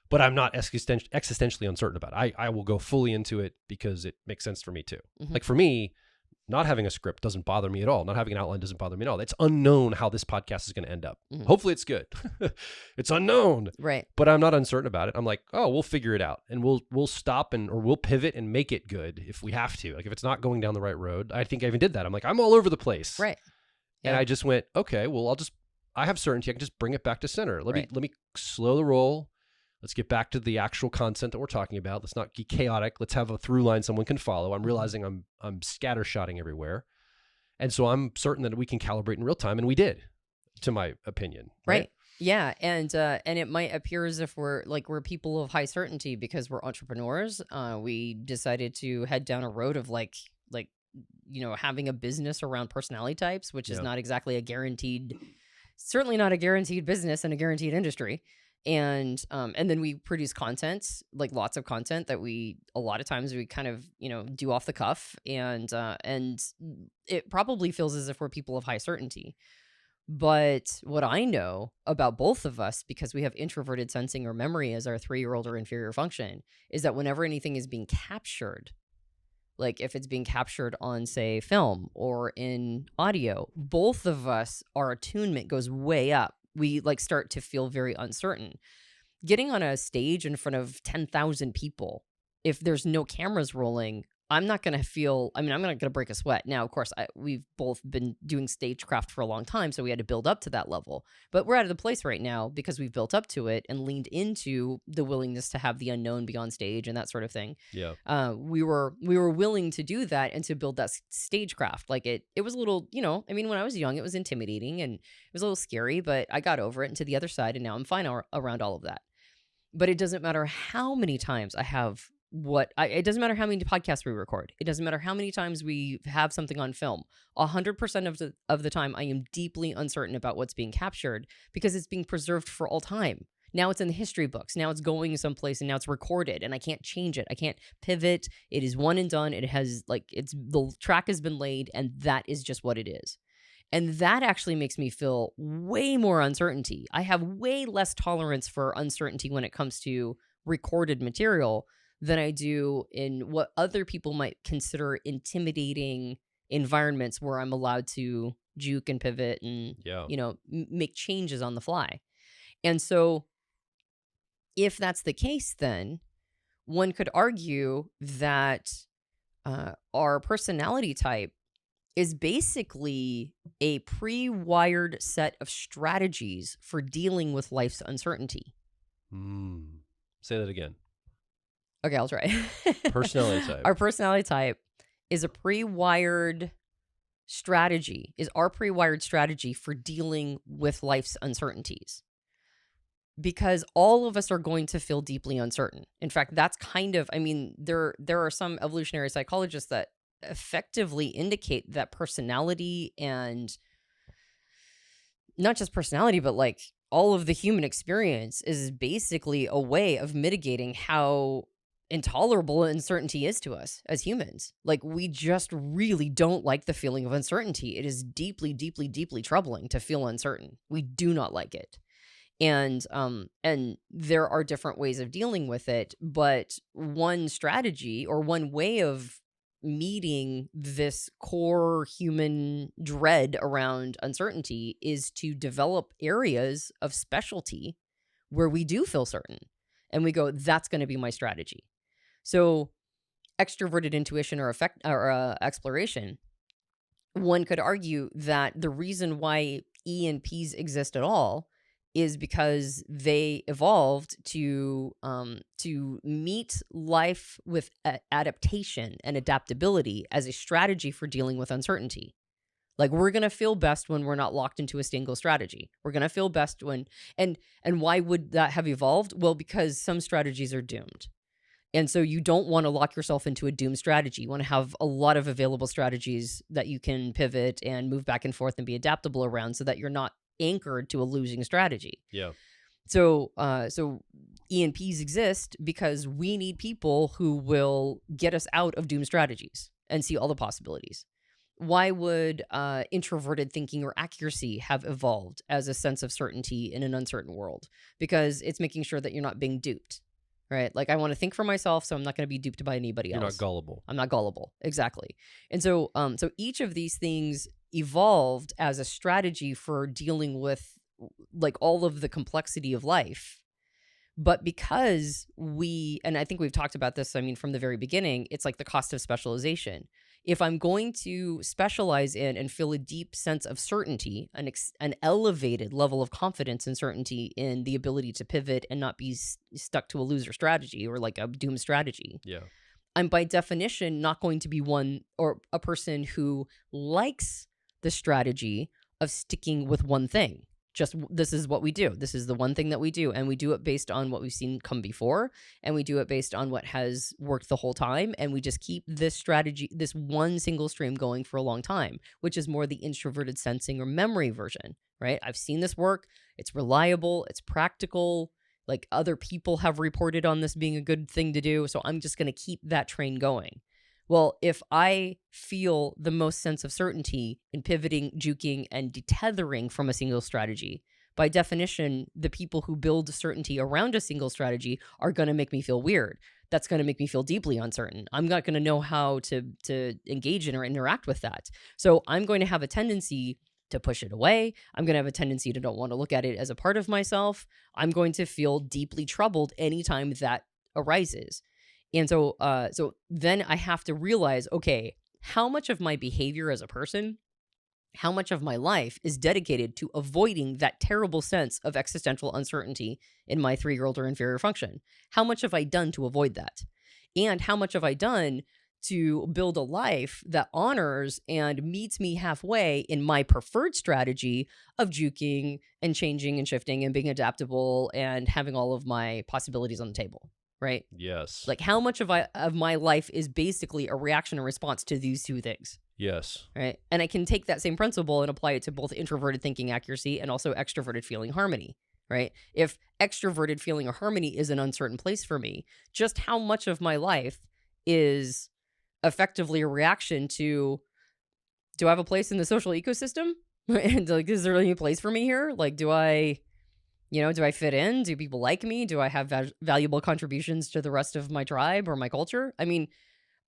but I'm not existentially uncertain about it. I will go fully into it because it makes sense for me too. Like for me, not having a script doesn't bother me at all. Not having an outline doesn't bother me at all. It's unknown how this podcast is going to end up. Hopefully it's good. It's unknown. Right. But I'm not uncertain about it. I'm like, oh, we'll figure it out. And we'll stop or we'll pivot and make it good if we have to. Like if it's not going down the right road. I think I even did that. I'm like, I'm all over the place. Right. Yeah. And I just went, okay, well, I have certainty. I can just bring it back to center. Let me slow the roll. Let's get back to the actual content that we're talking about. Let's not get chaotic. Let's have a through line someone can follow. I'm realizing I'm scattershotting everywhere. And so I'm certain that we can calibrate in real time. And we did, to my opinion. Right. Yeah. And it might appear as if we're people of high certainty because we're entrepreneurs. We decided to head down a road of having a business around personality types, which is not exactly a guaranteed certainly not a guaranteed business and a guaranteed industry. And then we produce content, like lots of content that we a lot of times we kind of do off the cuff, and it probably feels as if we're people of high certainty. But what I know about both of us, because we have introverted sensing or memory as our 3-year-old or inferior function, is that whenever anything is being captured, like if it's being captured on, say, film or in audio, both of us, our attunement goes way up. We like start to feel very uncertain. Getting on a stage in front of 10,000 people, if there's no cameras rolling, I'm not going to feel, I'm not going to break a sweat. Now, of course, we've both been doing stagecraft for a long time, so we had to build up to that level. But we're at the place right now because we've built up to it and leaned into the willingness to have the unknown be on stage and that sort of thing. Yeah. We were willing to do that and to build that stagecraft. Like it was a little, when I was young, it was intimidating and it was a little scary, but I got over it and to the other side, and now I'm fine around all of that. But it doesn't matter how many times I have it doesn't matter how many podcasts we record. It doesn't matter how many times we have something on film. 100% of the time, I am deeply uncertain about what's being captured because it's being preserved for all time. Now it's in the history books. Now it's going someplace and now it's recorded and I can't change it. I can't pivot. It is one and done. It has the track has been laid and that is just what it is. And that actually makes me feel way more uncertainty. I have way less tolerance for uncertainty when it comes to recorded material than I do in what other people might consider intimidating environments where I'm allowed to juke and pivot and, make changes on the fly. And so if that's the case, then one could argue that our personality type is basically a pre-wired set of strategies for dealing with life's uncertainty. Say that again. Okay, I'll try. Personality type. Our personality type is a pre-wired strategy, is our pre-wired strategy for dealing with life's uncertainties. Because all of us are going to feel deeply uncertain. In fact, that's kind of, there are some evolutionary psychologists that effectively indicate that personality, and not just personality, but like all of the human experience is basically a way of mitigating how intolerable uncertainty is to us as humans. Like we just really don't like the feeling of uncertainty. It is deeply, deeply, deeply troubling to feel uncertain. We do not like it. And there are different ways of dealing with it, but one strategy or one way of meeting this core human dread around uncertainty is to develop areas of specialty where we do feel certain. And we go, that's going to be my strategy. So extroverted intuition or exploration, one could argue that the reason why ENPs exist at all is because they evolved to meet life with adaptation and adaptability as a strategy for dealing with uncertainty. Like we're going to feel best when we're not locked into a single strategy. We're going to feel best when, and why would that have evolved? Well, because some strategies are doomed. And so you don't want to lock yourself into a doomed strategy. You want to have a lot of available strategies that you can pivot and move back and forth and be adaptable around so that you're not anchored to a losing strategy. Yeah. So ENPs exist because we need people who will get us out of doomed strategies and see all the possibilities. Why would introverted thinking or accuracy have evolved as a sense of certainty in an uncertain world? Because it's making sure that you're not being duped, right? Like I want to think for myself, so I'm not going to be duped by anybody else. You're not gullible. I'm not gullible. Exactly. And so each of these things evolved as a strategy for dealing with like all of the complexity of life. But because and I think we've talked about this, from the very beginning, it's like the cost of specialization. If I'm going to specialize in and feel a deep sense of certainty, an elevated level of confidence and certainty in the ability to pivot and not be stuck to a loser strategy or like a doom strategy. Yeah. I'm by definition not going to be one or a person who likes the strategy of sticking with one thing, This is what we do. This is the one thing that we do. And we do it based on what we've seen come before. And we do it based on what has worked the whole time. And we just keep this strategy, this one single stream going for a long time, which is more the introverted sensing or memory version, right? I've seen this work. It's reliable. It's practical. Like other people have reported on this being a good thing to do. So I'm just going to keep that train going. Well, if I feel the most sense of certainty in pivoting, juking, and detethering from a single strategy, by definition, the people who build certainty around a single strategy are going to make me feel weird. That's going to make me feel deeply uncertain. I'm not going to know how to engage in or interact with that. So I'm going to have a tendency to push it away. I'm going to have a tendency to don't want to look at it as a part of myself. I'm going to feel deeply troubled anytime that arises. And so then I have to realize, okay, how much of my behavior as a person, how much of my life is dedicated to avoiding that terrible sense of existential uncertainty in my 3-year-old or inferior function? How much have I done to avoid that? And how much have I done to build a life that honors and meets me halfway in my preferred strategy of juking and changing and shifting and being adaptable and having all of my possibilities on the table? Right? Yes. Like how much of my life is basically a reaction and response to these two things? Yes. Right? And I can take that same principle and apply it to both introverted thinking accuracy and also extroverted feeling harmony. Right? If extroverted feeling or harmony is an uncertain place for me, just how much of my life is effectively a reaction to, do I have a place in the social ecosystem? And like, is there any place for me here? Like, do I fit in? Do people like me? Do I have valuable contributions to the rest of my tribe or my culture? I mean,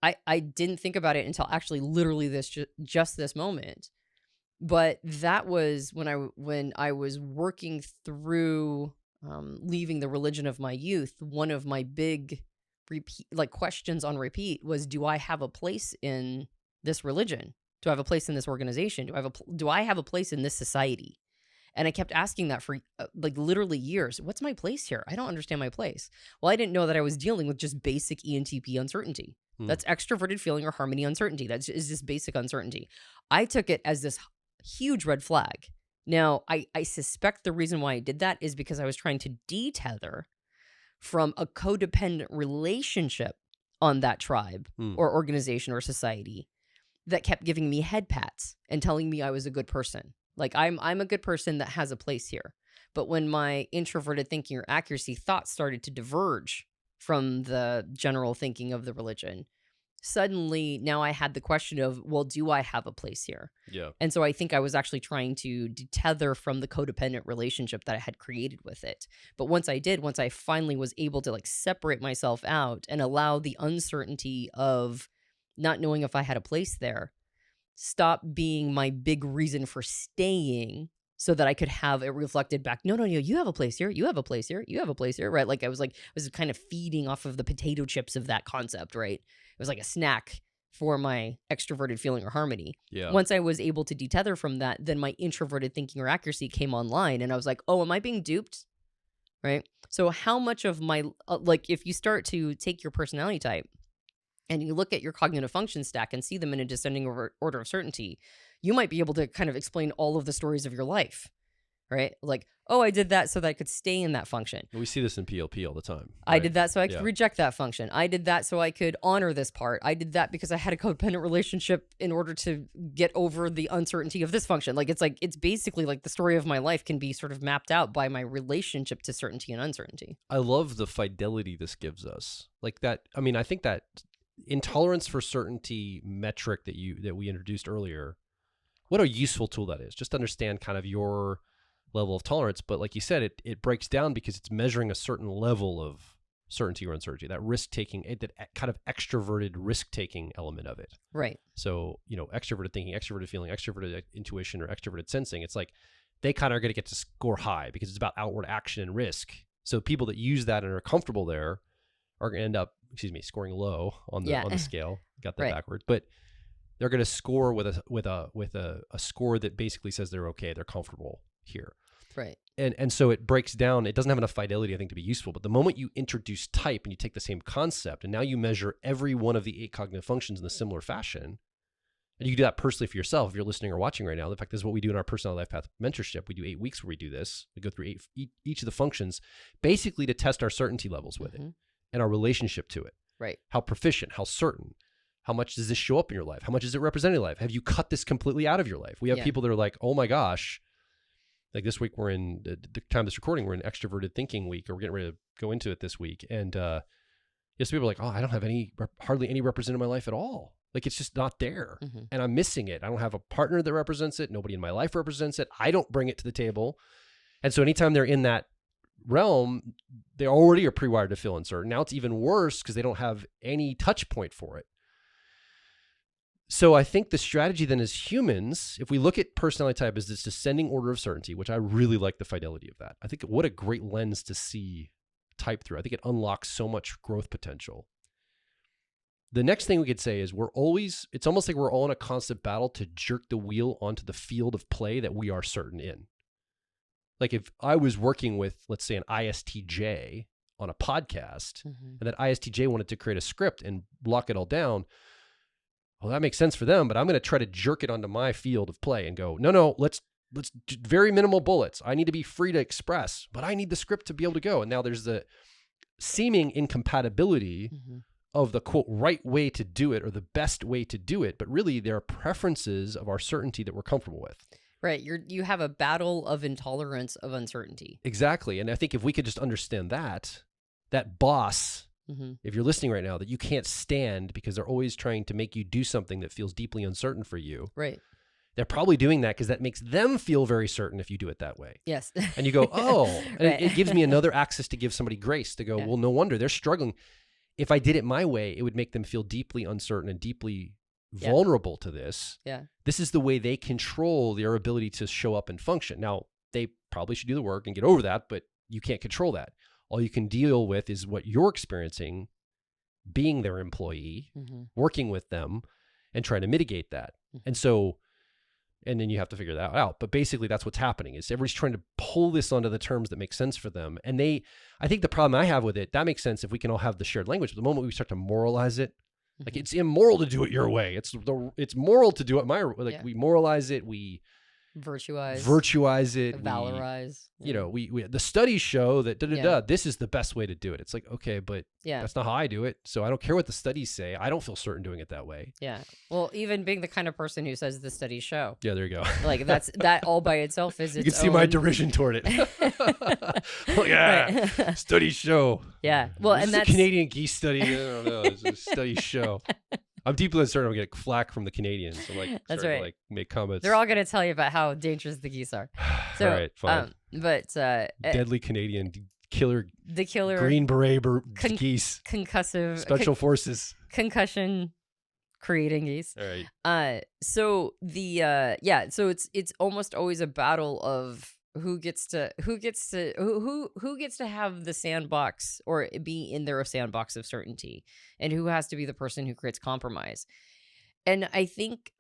I didn't think about it until actually literally just this moment. But that was when I was working through leaving the religion of my youth. One of my big questions on repeat was, do I have a place in this religion? Do I have a place in this organization? Do I have a place in this society? And I kept asking that for literally years. What's my place here? I don't understand my place. Well, I didn't know that I was dealing with just basic ENTP uncertainty. That's extroverted feeling or harmony uncertainty. That is just basic uncertainty. I took it as this huge red flag. Now, I suspect the reason why I did that is because I was trying to detether from a codependent relationship on that tribe or organization or society that kept giving me head pats and telling me I was a good person. Like I'm a good person that has a place here. But when my introverted thinking or accuracy thoughts started to diverge from the general thinking of the religion, suddenly now I had the question of, well, do I have a place here? Yeah. And so I think I was actually trying to detether from the codependent relationship that I had created with it. But once I finally was able to separate myself out and allow the uncertainty of not knowing if I had a place there stop being my big reason for staying, so that I could have it reflected back. No, you have a place here. You have a place here. You have a place here. Right. Like I was kind of feeding off of the potato chips of that concept. Right. It was like a snack for my extroverted feeling or harmony. Yeah. Once I was able to detether from that, then my introverted thinking or accuracy came online. And I was like, oh, am I being duped? Right. So how much of my, if you start to take your personality type and you look at your cognitive function stack and see them in a descending order of certainty, you might be able to kind of explain all of the stories of your life, right? Like, oh, I did that so that I could stay in that function. We see this in PLP all the time. Right? I did that so I could reject that function. I did that so I could honor this part. I did that because I had a codependent relationship in order to get over the uncertainty of this function. It's basically like the story of my life can be sort of mapped out by my relationship to certainty and uncertainty. I love the fidelity this gives us. Like that, I mean, I think that intolerance for certainty metric that we introduced earlier, what a useful tool that is. Just understand kind of your level of tolerance. But like you said, it breaks down because it's measuring a certain level of certainty or uncertainty, that risk-taking, that kind of extroverted risk-taking element of it. Right. So, extroverted thinking, extroverted feeling, extroverted intuition, or extroverted sensing, it's like they kind of are going to get to score high because it's about outward action and risk. So people that use that and are comfortable there are going to end up, scoring low on the scale. Got that backwards. But they're going to score with a score that basically says they're okay, they're comfortable here. Right. And so it breaks down. It doesn't have enough fidelity, I think, to be useful. But the moment you introduce type and you take the same concept and now you measure every one of the 8 cognitive functions in a similar fashion, And you can do that personally for yourself if you're listening or watching right now. In fact, this is what we do in our personal life path mentorship. We do 8 weeks where we do this. We go through each of the functions basically to test our certainty levels with it and our relationship to it. Right. How proficient, how certain, how much does this show up in your life? How much does it represent in your life? Have you cut this completely out of your life? We have people that are like, oh my gosh, like this week we're in, the time of this recording, we're in extroverted thinking week, or we're getting ready to go into it this week. And yes, people are like, oh, I don't have hardly any represented in my life at all. Like it's just not there. And I'm missing it. I don't have a partner that represents it. Nobody in my life represents it. I don't bring it to the table. And so anytime they're in that realm, they already are pre-wired to feel uncertain. Now it's even worse because they don't have any touch point for it. So I think the strategy then as humans, if we look at personality type as this descending order of certainty, which I really like the fidelity of that. I think what a great lens to see type through. I think it unlocks so much growth potential. The next thing we could say is it's almost like we're all in a constant battle to jerk the wheel onto the field of play that we are certain in. Like if I was working with, let's say, an ISTJ on a podcast, and that ISTJ wanted to create a script and lock it all down, well, that makes sense for them, but I'm going to try to jerk it onto my field of play and go, no, let's do very minimal bullets. I need to be free to express, but I need the script to be able to go. And now there's the seeming incompatibility of the quote right way to do it or the best way to do it, but really there are preferences of our certainty that we're comfortable with. Right. You have a battle of intolerance of uncertainty. Exactly. And I think if we could just understand that boss, if you're listening right now, that you can't stand because they're always trying to make you do something that feels deeply uncertain for you. Right. They're probably doing that because that makes them feel very certain if you do it that way. Yes. And you go, oh, and Right. it gives me another access to give somebody grace to go, well, no wonder they're struggling. If I did it my way, it would make them feel deeply uncertain and deeply vulnerable to this. Yeah. This is the way they control their ability to show up and function. Now, they probably should do the work and get over that, but you can't control that. All you can deal with is what you're experiencing, being their employee, working with them, and trying to mitigate that. And then you have to figure that out. But basically, that's what's happening is everybody's trying to pull this onto the terms that make sense for them. And I think the problem I have with it, that makes sense if we can all have the shared language. But the moment we start to moralize it, like it's immoral to do it your way. It's moral to do it my way. We moralize it. We virtuize it, valorize. We the studies show that this is the best way to do it. It's like, okay, but that's not how I do it. So I don't care what the studies say. I don't feel certain doing it that way. Yeah. Well, even being the kind of person who says the studies show. Yeah, there you go. Like that all by itself is its You can see my derision toward it. Studies show. Yeah. Well, this and is that's a Canadian geese study. I don't know. It's a studies show. I'm deeply uncertain. I'm going to get flack from the Canadians. I'm like, that's starting right. to make comments. They're all going to tell you about how dangerous the geese are. So, all right, fine. Deadly Canadian killer Green Beret geese. Concussive. Special forces. Concussion creating geese. All right. So it's almost always a battle of who gets to have the sandbox or be in their sandbox of certainty, and who has to be the person who creates compromise. And I think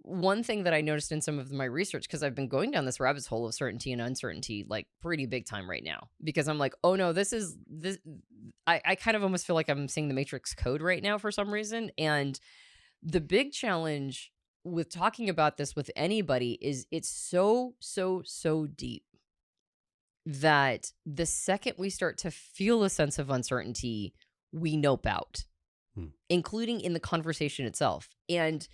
one thing that I noticed in some of my research, because I've been going down this rabbit hole of certainty and uncertainty like pretty big time right now, because I'm like, oh no, this. I kind of almost feel like I'm seeing the Matrix code right now for some reason. And the big challenge with talking about this with anybody is it's so deep that the second we start to feel a sense of uncertainty, we nope out, including in the conversation itself. And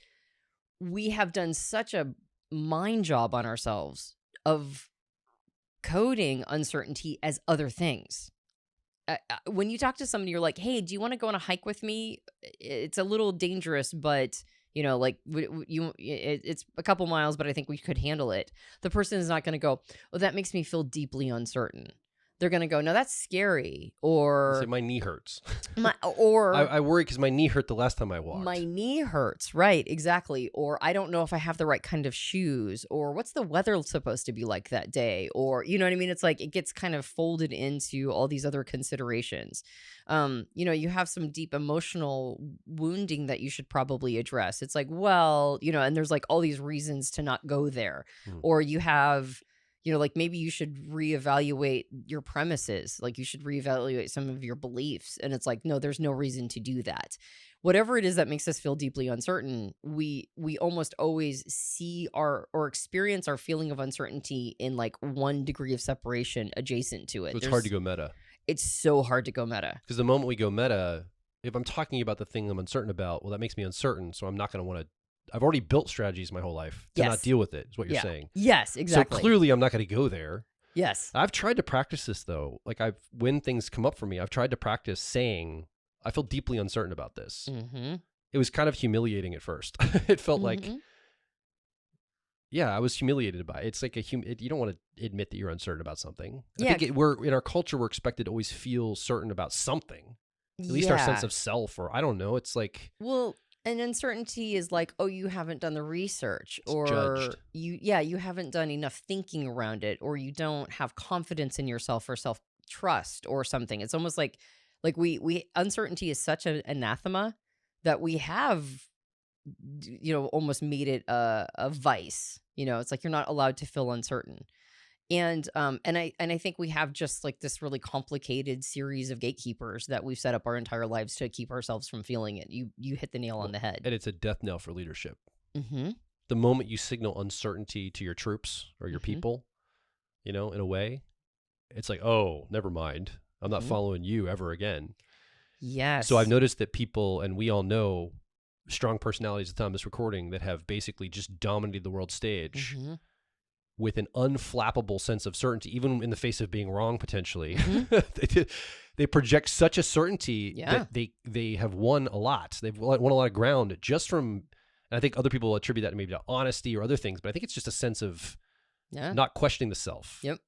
we have done such a mind job on ourselves of coding uncertainty as other things. When you talk to somebody, you're like, hey, do you want to go on a hike with me? It's a little dangerous, but it's a couple miles, but I think we could handle it. The person is not going to go, oh, that makes me feel deeply uncertain. They're going to go, no, that's scary. Or say, my knee hurts. I worry because my knee hurt the last time I walked. My knee hurts. Right. Exactly. Or I don't know if I have the right kind of shoes, or what's the weather supposed to be like that day? Or, you know what I mean? It's like, it gets kind of folded into all these other considerations. You have some deep emotional wounding that you should probably address. It's like, well, and there's like all these reasons to not go there. Or you have, like maybe you should reevaluate your premises. Like you should reevaluate some of your beliefs. And it's like, no, there's no reason to do that. whatever it is that makes us feel deeply uncertain, we almost always see our or experience our feeling of uncertainty in like 1 degree of separation adjacent to it. So it's hard to go meta. It's so hard to go meta. Because the moment we go meta, if I'm talking about the thing I'm uncertain about, well, that makes me uncertain. So I'm not going to want to. I've already built strategies my whole life to not deal with it, is what you're saying. Yes, exactly. So clearly I'm not going to go there. Yes. I've tried to practice this, though. Like, when things come up for me, I've tried to practice saying, I feel deeply uncertain about this. Mm-hmm. It was kind of humiliating at first. It felt like, yeah, I was humiliated by it. It's like you don't want to admit that you're uncertain about something. I think we're in our culture, we're expected to always feel certain about something. At least our sense of self, or I don't know. It's like, well, and uncertainty is like, oh, you haven't done the research, or judged. you haven't done enough thinking around it, or you don't have confidence in yourself or self-trust or something. It's almost like we uncertainty is such an anathema that we have, almost made it a vice. It's like you're not allowed to feel uncertain. And I think we have just like this really complicated series of gatekeepers that we've set up our entire lives to keep ourselves from feeling it. You hit the nail on the head. And it's a death knell for leadership. Mm-hmm. The moment you signal uncertainty to your troops or your people, in a way, it's like, oh, never mind. I'm not following you ever again. Yes. So I've noticed that people, and we all know strong personalities at the time of this recording, that have basically just dominated the world stage with an unflappable sense of certainty, even in the face of being wrong potentially. They project such a certainty that they have won a lot. They've won a lot of ground just from, and I think other people attribute that maybe to honesty or other things, but I think it's just a sense of not questioning the self. Yep.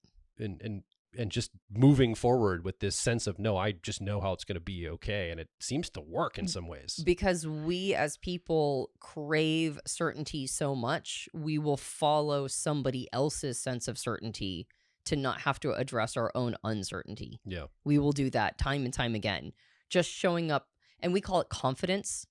And just moving forward with this sense of, no, I just know how it's going to be okay. And it seems to work in some ways. Because we as people crave certainty so much, we will follow somebody else's sense of certainty to not have to address our own uncertainty. Yeah. We will do that time and time again. Just showing up, and we call it confidence.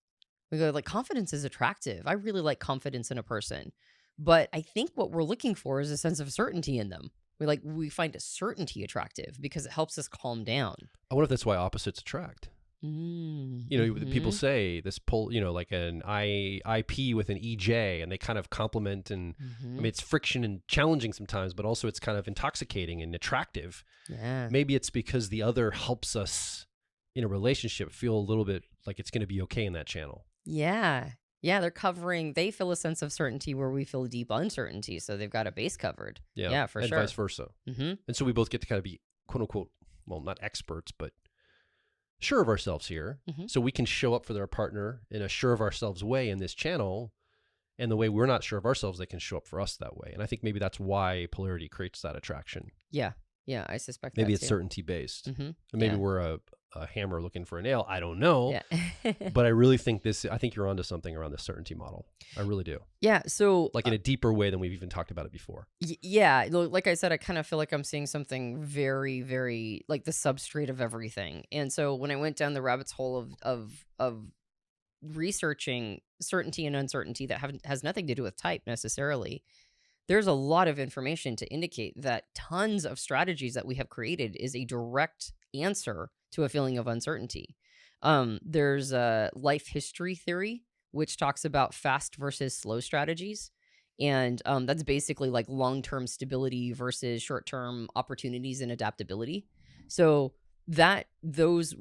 We go like, confidence is attractive. I really like confidence in a person. But I think what we're looking for is a sense of certainty in them. We find a certainty attractive because it helps us calm down. I wonder if that's why opposites attract. People say this like an IP with an EJ, and they kind of complement, and I mean, it's friction and challenging sometimes, but also it's kind of intoxicating and attractive. Yeah. Maybe it's because the other helps us in a relationship feel a little bit like it's going to be okay in that channel. Yeah. Yeah, they feel a sense of certainty where we feel deep uncertainty. So they've got a base covered. Yeah, for sure. And vice versa. And so we both get to kind of be, quote unquote, well, not experts, but sure of ourselves here. So we can show up for their partner in a sure of ourselves way in this channel. And the way we're not sure of ourselves, they can show up for us that way. And I think maybe that's why polarity creates that attraction. Yeah. Yeah, I suspect maybe that it's too. certainty based. And maybe we're a hammer looking for a nail. I don't know. Yeah. But I really think I think you're onto something around the certainty model. I really do. Yeah. So like in a deeper way than we've even talked about it before. Yeah. Like I said, I kind of feel like I'm seeing something very, very like the substrate of everything. And so when I went down the rabbit's hole of researching certainty and uncertainty that has nothing to do with type necessarily, there's a lot of information to indicate that tons of strategies that we have created is a direct answer to a feeling of uncertainty. There's a life history theory, which talks about fast versus slow strategies. And that's basically like long-term stability versus short-term opportunities and adaptability. So those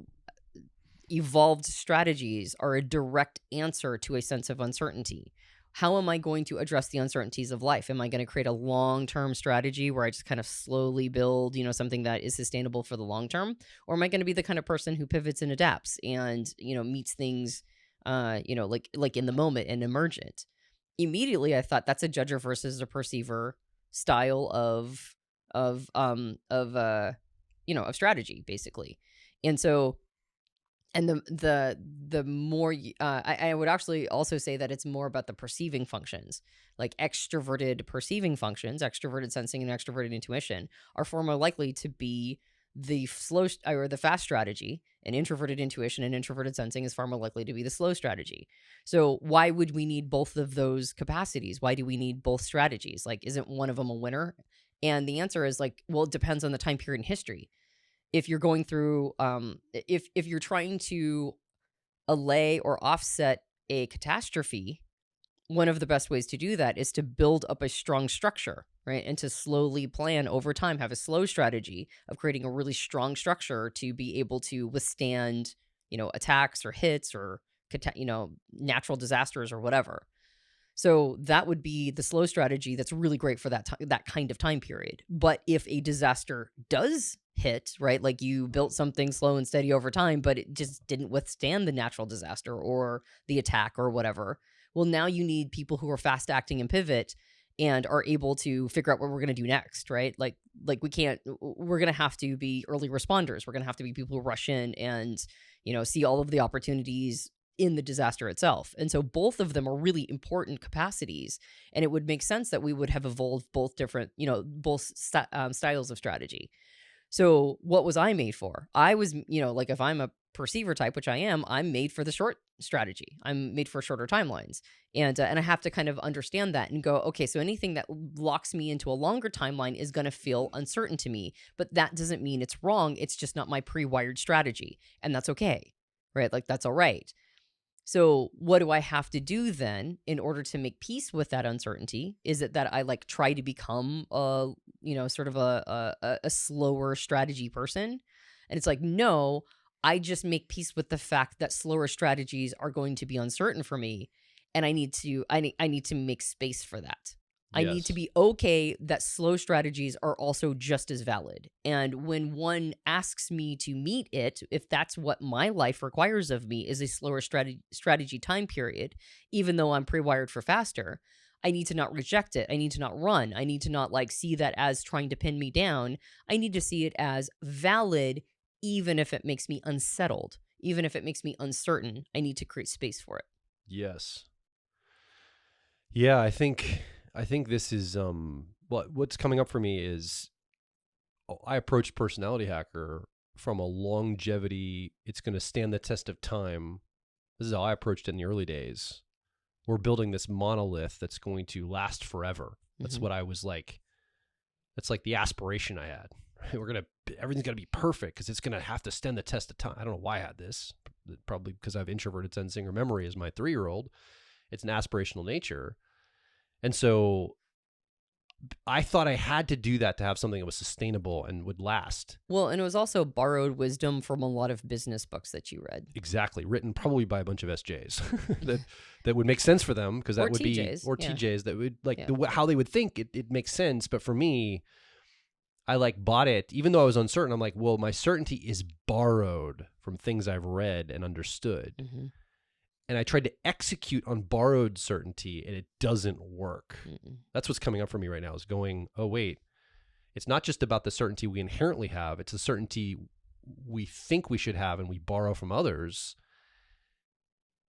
evolved strategies are a direct answer to a sense of uncertainty. How am I going to address the uncertainties of life? Am I going to create a long-term strategy where I just kind of slowly build, something that is sustainable for the long term? Or am I going to be the kind of person who pivots and adapts and, meets things, like in the moment and emergent? Immediately, I thought that's a judger versus a perceiver style of strategy, basically. And so, and the more I would actually also say that it's more about the perceiving functions, like extroverted perceiving functions, extroverted sensing and extroverted intuition are far more likely to be the slow or the fast strategy, and introverted intuition and introverted sensing is far more likely to be the slow strategy. So why would we need both of those capacities? Why do we need both strategies? Like, isn't one of them a winner? And the answer is like, well, it depends on the time period in history. If you're going through, if you're trying to allay or offset a catastrophe, one of the best ways to do that is to build up a strong structure, right? And to slowly plan over time, have a slow strategy of creating a really strong structure to be able to withstand, attacks or hits or, natural disasters or whatever. So that would be the slow strategy that's really great for that kind of time period. But if a disaster does hit, right, like you built something slow and steady over time, but it just didn't withstand the natural disaster or the attack or whatever, well, now you need people who are fast acting and pivot and are able to figure out what we're going to do next, right? Like we're going to have to be early responders. We're going to have to be people who rush in and, see all of the opportunities in the disaster itself. And so both of them are really important capacities. And it would make sense that we would have evolved both different, styles of strategy. So what was I made for? I was, like if I'm a perceiver type, which I am, I'm made for the short strategy. I'm made for shorter timelines. And I have to kind of understand that and go, okay, so anything that locks me into a longer timeline is going to feel uncertain to me, but that doesn't mean it's wrong. It's just not my pre-wired strategy. And that's okay, right? Like that's all right. So what do I have to do then in order to make peace with that uncertainty? Is it that I try to become sort of a slower strategy person? And it's like, no, I just make peace with the fact that slower strategies are going to be uncertain for me. And I need to make space for that. I need to be okay that slow strategies are also just as valid. And when one asks me to meet it, if that's what my life requires of me is a slower strategy time period, even though I'm pre-wired for faster, I need to not reject it. I need to not run. I need to not see that as trying to pin me down. I need to see it as valid, even if it makes me unsettled, even if it makes me uncertain. I need to create space for it. Yes. Yeah, I think this is what's coming up for me is I approach Personality Hacker from a longevity, it's going to stand the test of time. This is how I approached it in the early days. We're building this monolith that's going to last forever. That's what I was like. That's like the aspiration I had. Everything's going to be perfect because it's going to have to stand the test of time. I don't know why I had this. Probably because I have introverted sensing or memory as my 3-year-old. It's an aspirational nature. And so I thought I had to do that to have something that was sustainable and would last. Well, and it was also borrowed wisdom from a lot of business books that you read. Exactly. Written probably by a bunch of SJs that would make sense for them because that would TJs, be, or TJs that would how they would think it makes sense. But for me, I bought it, even though I was uncertain. I'm like, well, my certainty is borrowed from things I've read and understood. Mm-hmm. And I tried to execute on borrowed certainty, and it doesn't work. Mm-mm. That's what's coming up for me right now is going, oh, wait, it's not just about the certainty we inherently have. It's the certainty we think we should have and we borrow from others.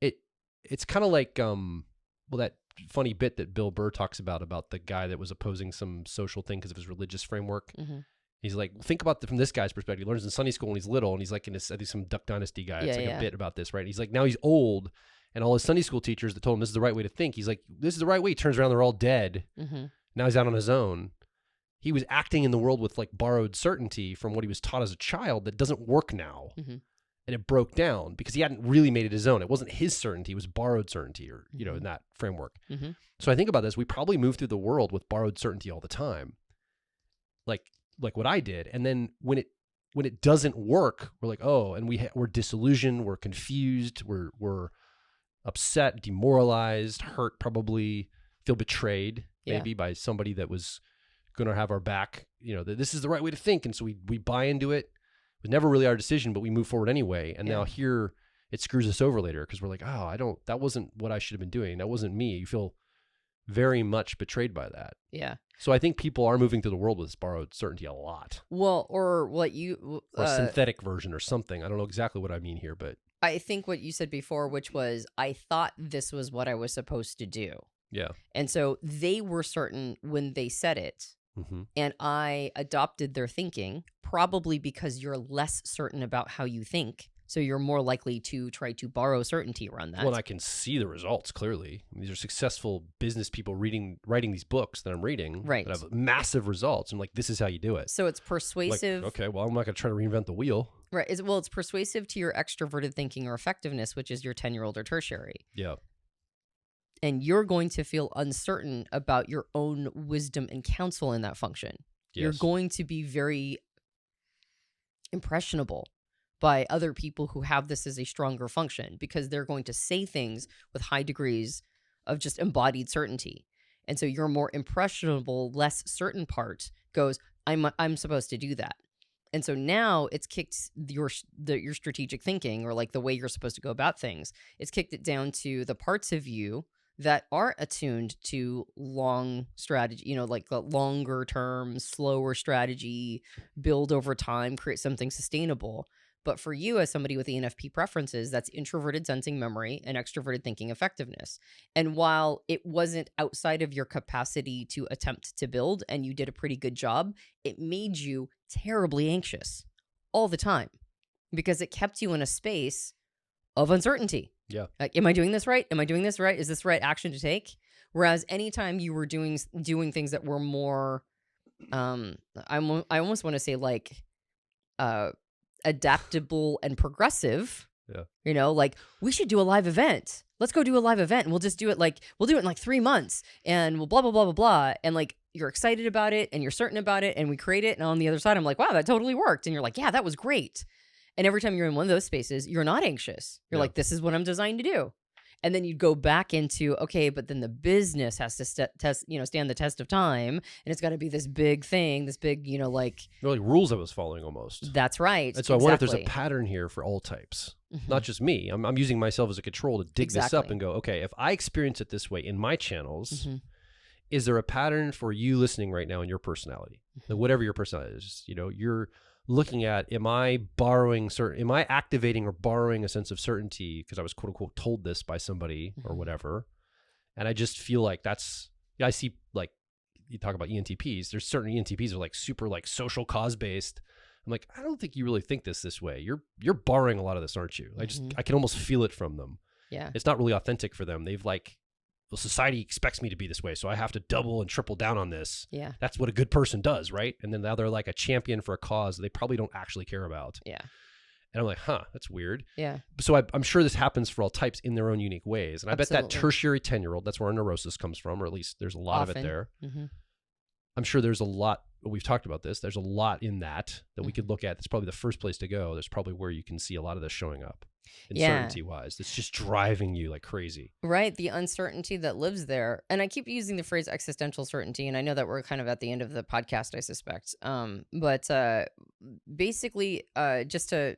It's kind of like, that funny bit that Bill Burr talks about the guy that was opposing some social thing because of his religious framework. Mm-hmm. He's like, think about from this guy's perspective. He learns in Sunday school when he's little, and he's like in this, I think some Duck Dynasty guy. It's a bit about this, right? And he's like, now he's old, and all his Sunday school teachers that told him this is the right way to think. He's like, this is the right way. He turns around, they're all dead. Mm-hmm. Now he's out on his own. He was acting in the world with borrowed certainty from what he was taught as a child that doesn't work now. Mm-hmm. And it broke down because he hadn't really made it his own. It wasn't his certainty. It was borrowed certainty or, in that framework. Mm-hmm. So I think about this. We probably move through the world with borrowed certainty all the time. Like what I did. And then when it doesn't work, we're like, oh, and we're disillusioned, we're confused, we're upset, demoralized, hurt, probably feel betrayed maybe by somebody that was going to have our back, that this is the right way to think. And so we buy into it. It was never really our decision, but we move forward anyway. And now here it screws us over later because we're like, oh, that wasn't what I should have been doing. That wasn't me. You feel very much betrayed by that. Yeah. So I think people are moving through the world with this borrowed certainty a lot. Well, or what you... or a synthetic version or something. I don't know exactly what I mean here, but... I think what you said before, which was, I thought this was what I was supposed to do. Yeah. And so they were certain when they said it, mm-hmm. and I adopted their thinking, probably because you're less certain about how you think So you're more likely to try to borrow certainty around that. Well, and I can see the results clearly. I mean, these are successful business people writing these books that I'm reading Right. that have massive results. I'm like, this is how you do it. So it's persuasive. Like, okay, well, I'm not going to try to reinvent the wheel. Right. It's persuasive to your extroverted thinking or effectiveness, which is your 10-year-old or tertiary. Yeah. And you're going to feel uncertain about your own wisdom and counsel in that function. Yes. You're going to be very impressionable by other people who have this as a stronger function, because they're going to say things with high degrees of just embodied certainty. And so your more impressionable, less certain part goes, I'm supposed to do that. And so now it's kicked your strategic thinking, or like the way you're supposed to go about things. It's kicked it down to the parts of you that are attuned to long strategy, like the longer term, slower strategy, build over time, create something sustainable. But for you, as somebody with ENFP preferences, that's introverted sensing memory and extroverted thinking effectiveness. And while it wasn't outside of your capacity to attempt to build, and you did a pretty good job, it made you terribly anxious all the time, because it kept you in a space of uncertainty. Yeah. Like, am I doing this right? Am I doing this right? Is this the right action to take? Whereas anytime you were doing things that were more, I almost want to say like, adaptable and progressive. Yeah. Like, we should do a live event. Let's go do a live event, and we'll just do it in like 3 months, and we'll blah, blah, blah, blah, blah. And like, you're excited about it and you're certain about it, and we create it. And on the other side, I'm like, wow, that totally worked. And you're like, yeah, that was great. And every time you're in one of those spaces, you're not anxious. You're like, this is what I'm designed to do. And then you go back into, okay, but then the business has to stand the test of time, and it's got to be this big thing, this big, like rules I was following almost. That's right. And so I wonder if there's a pattern here for all types, not just me. I'm using myself as a control to dig this up and go, okay, if I experience it this way in my channels, is there a pattern for you listening right now in your personality? Like, whatever your personality is, you're looking at, am I activating or borrowing a sense of certainty because I was quote unquote told this by somebody or whatever. And I just feel like I see, like, you talk about ENTPs, there's certain ENTPs are like super like social cause based. I'm like, I don't think you really think this way. You're borrowing a lot of this, aren't you? I can almost feel it from them. Yeah. It's not really authentic for them. They've like, well, society expects me to be this way, so I have to double and triple down on this. Yeah. That's what a good person does, right? And then now they're like a champion for a cause they probably don't actually care about. Yeah. And I'm like, that's weird. Yeah. So I'm sure this happens for all types in their own unique ways. And I bet that tertiary 10-year-old, that's where our neurosis comes from, or at least there's a lot of it there. I'm sure there's a lot, we've talked about this, there's a lot in that we could look at. That's probably the first place to go. There's probably where you can see a lot of this showing up. Uncertainty-wise, it's just driving you like crazy. Right, the uncertainty that lives there. And I keep using the phrase existential certainty, and I know that we're kind of at the end of the podcast, I suspect. But basically, just to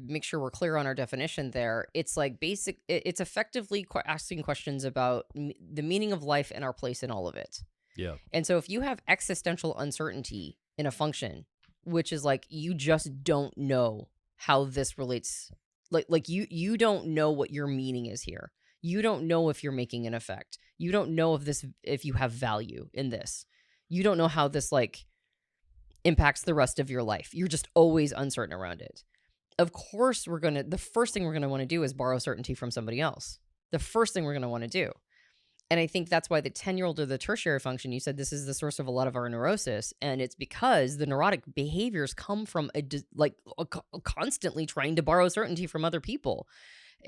make sure we're clear on our definition there, it's like it's effectively asking questions about the meaning of life and our place in all of it. Yeah. And so if you have existential uncertainty in a function, which is like, you just don't know how this relates, like you don't know what your meaning is here. You don't know if you're making an effect. You don't know if you have value in this. You don't know how this like impacts the rest of your life. You're just always uncertain around it. Of course, the first thing we're going to want to do is borrow certainty from somebody else. The first thing we're going to want to do. And I think that's why the 10-year-old or the tertiary function, you said this is the source of a lot of our neurosis. And it's because the neurotic behaviors come from constantly trying to borrow certainty from other people.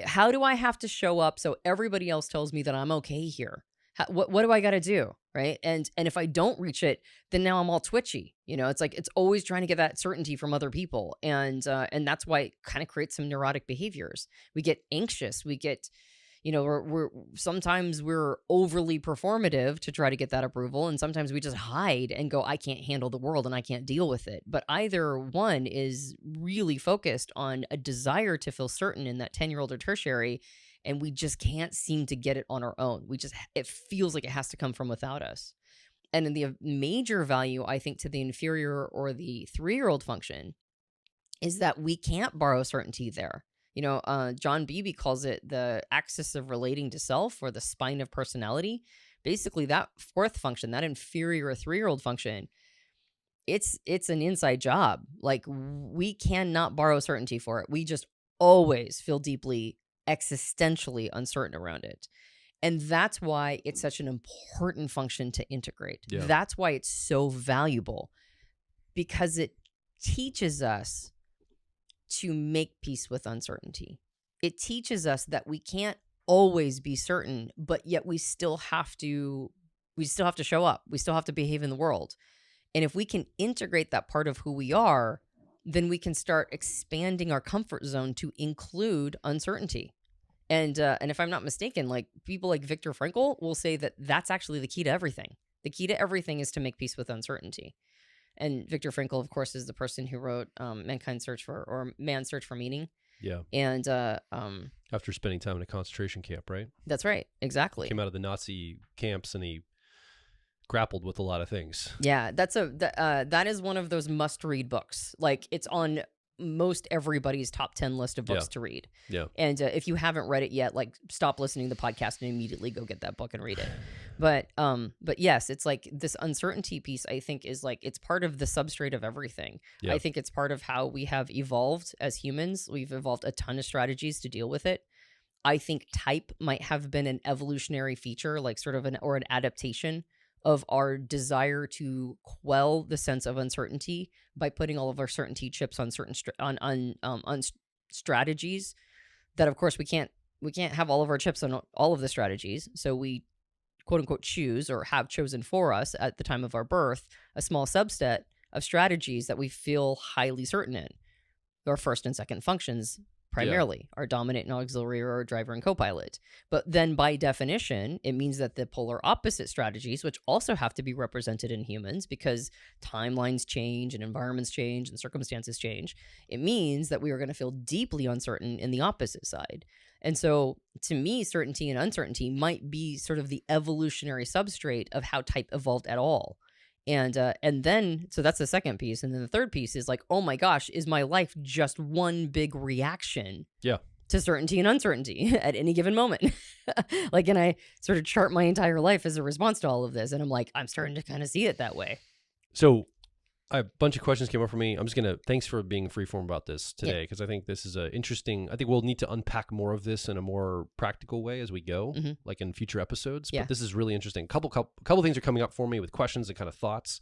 How do I have to show up so everybody else tells me that I'm okay here? What do I got to do? Right. And if I don't reach it, then now I'm all twitchy. It's like, it's always trying to get that certainty from other people. And that's why it kind of creates some neurotic behaviors. We get anxious. We get, sometimes we're overly performative to try to get that approval. And sometimes we just hide and go, I can't handle the world and I can't deal with it. But either one is really focused on a desire to feel certain in that 10-year-old or tertiary. And we just can't seem to get it on our own. It feels like it has to come from without us. And in the major value, I think, to the inferior or the 3-year-old function is that we can't borrow certainty there. John Beebe calls it the axis of relating to self, or the spine of personality. Basically, that 4th function, that inferior 3-year-old function, it's an inside job. Like, we cannot borrow certainty for it. We just always feel deeply existentially uncertain around it. And that's why it's such an important function to integrate. Yeah. That's why it's so valuable, because it teaches us to make peace with uncertainty. It teaches us that we can't always be certain, but yet we still have to show up. We still have to behave in the world. And if we can integrate that part of who we are, then we can start expanding our comfort zone to include uncertainty. And if I'm not mistaken, like people like Viktor Frankl will say that that's actually the key to everything. The key to everything is to make peace with uncertainty. And Viktor Frankl, of course, is the person who wrote Man's Search for Meaning. Yeah. And after spending time in a concentration camp, right? That's right. Exactly. Came out of the Nazi camps and he grappled with a lot of things. Yeah, that is one of those must-read books. Like, it's on most everybody's top 10 list of books to read. Yeah. And if you haven't read it yet, like, stop listening to the podcast and immediately go get that book and read it. But yes, it's like this uncertainty piece, I think, is like, it's part of the substrate of everything. Yeah. I think it's part of how we have evolved as humans. We've evolved a ton of strategies to deal with it. I think type might have been an evolutionary feature, like sort of an adaptation of our desire to quell the sense of uncertainty by putting all of our certainty chips on certain on strategies that, of course, we can't have all of our chips on all of the strategies. So we, quote unquote, choose, or have chosen for us at the time of our birth, a small subset of strategies that we feel highly certain in. Our first and second functions, primarily, our dominant and auxiliary, or our driver and co-pilot. But then by definition, it means that the polar opposite strategies, which also have to be represented in humans because timelines change and environments change and circumstances change, it means that we are going to feel deeply uncertain in the opposite side. And so to me, certainty and uncertainty might be sort of the evolutionary substrate of how type evolved at all. And then, so that's the second piece. And then the third piece is like, oh my gosh, is my life just one big reaction to certainty and uncertainty at any given moment? Like, and I sort of chart my entire life as a response to all of this. And I'm like, I'm starting to kind of see it that way. So a bunch of questions came up for me. I'm just going to, thanks for being freeform about this today, because I think this is interesting. I think we'll need to unpack more of this in a more practical way as we go, like in future episodes. But this is really interesting. Couple things are coming up for me with questions and kind of thoughts.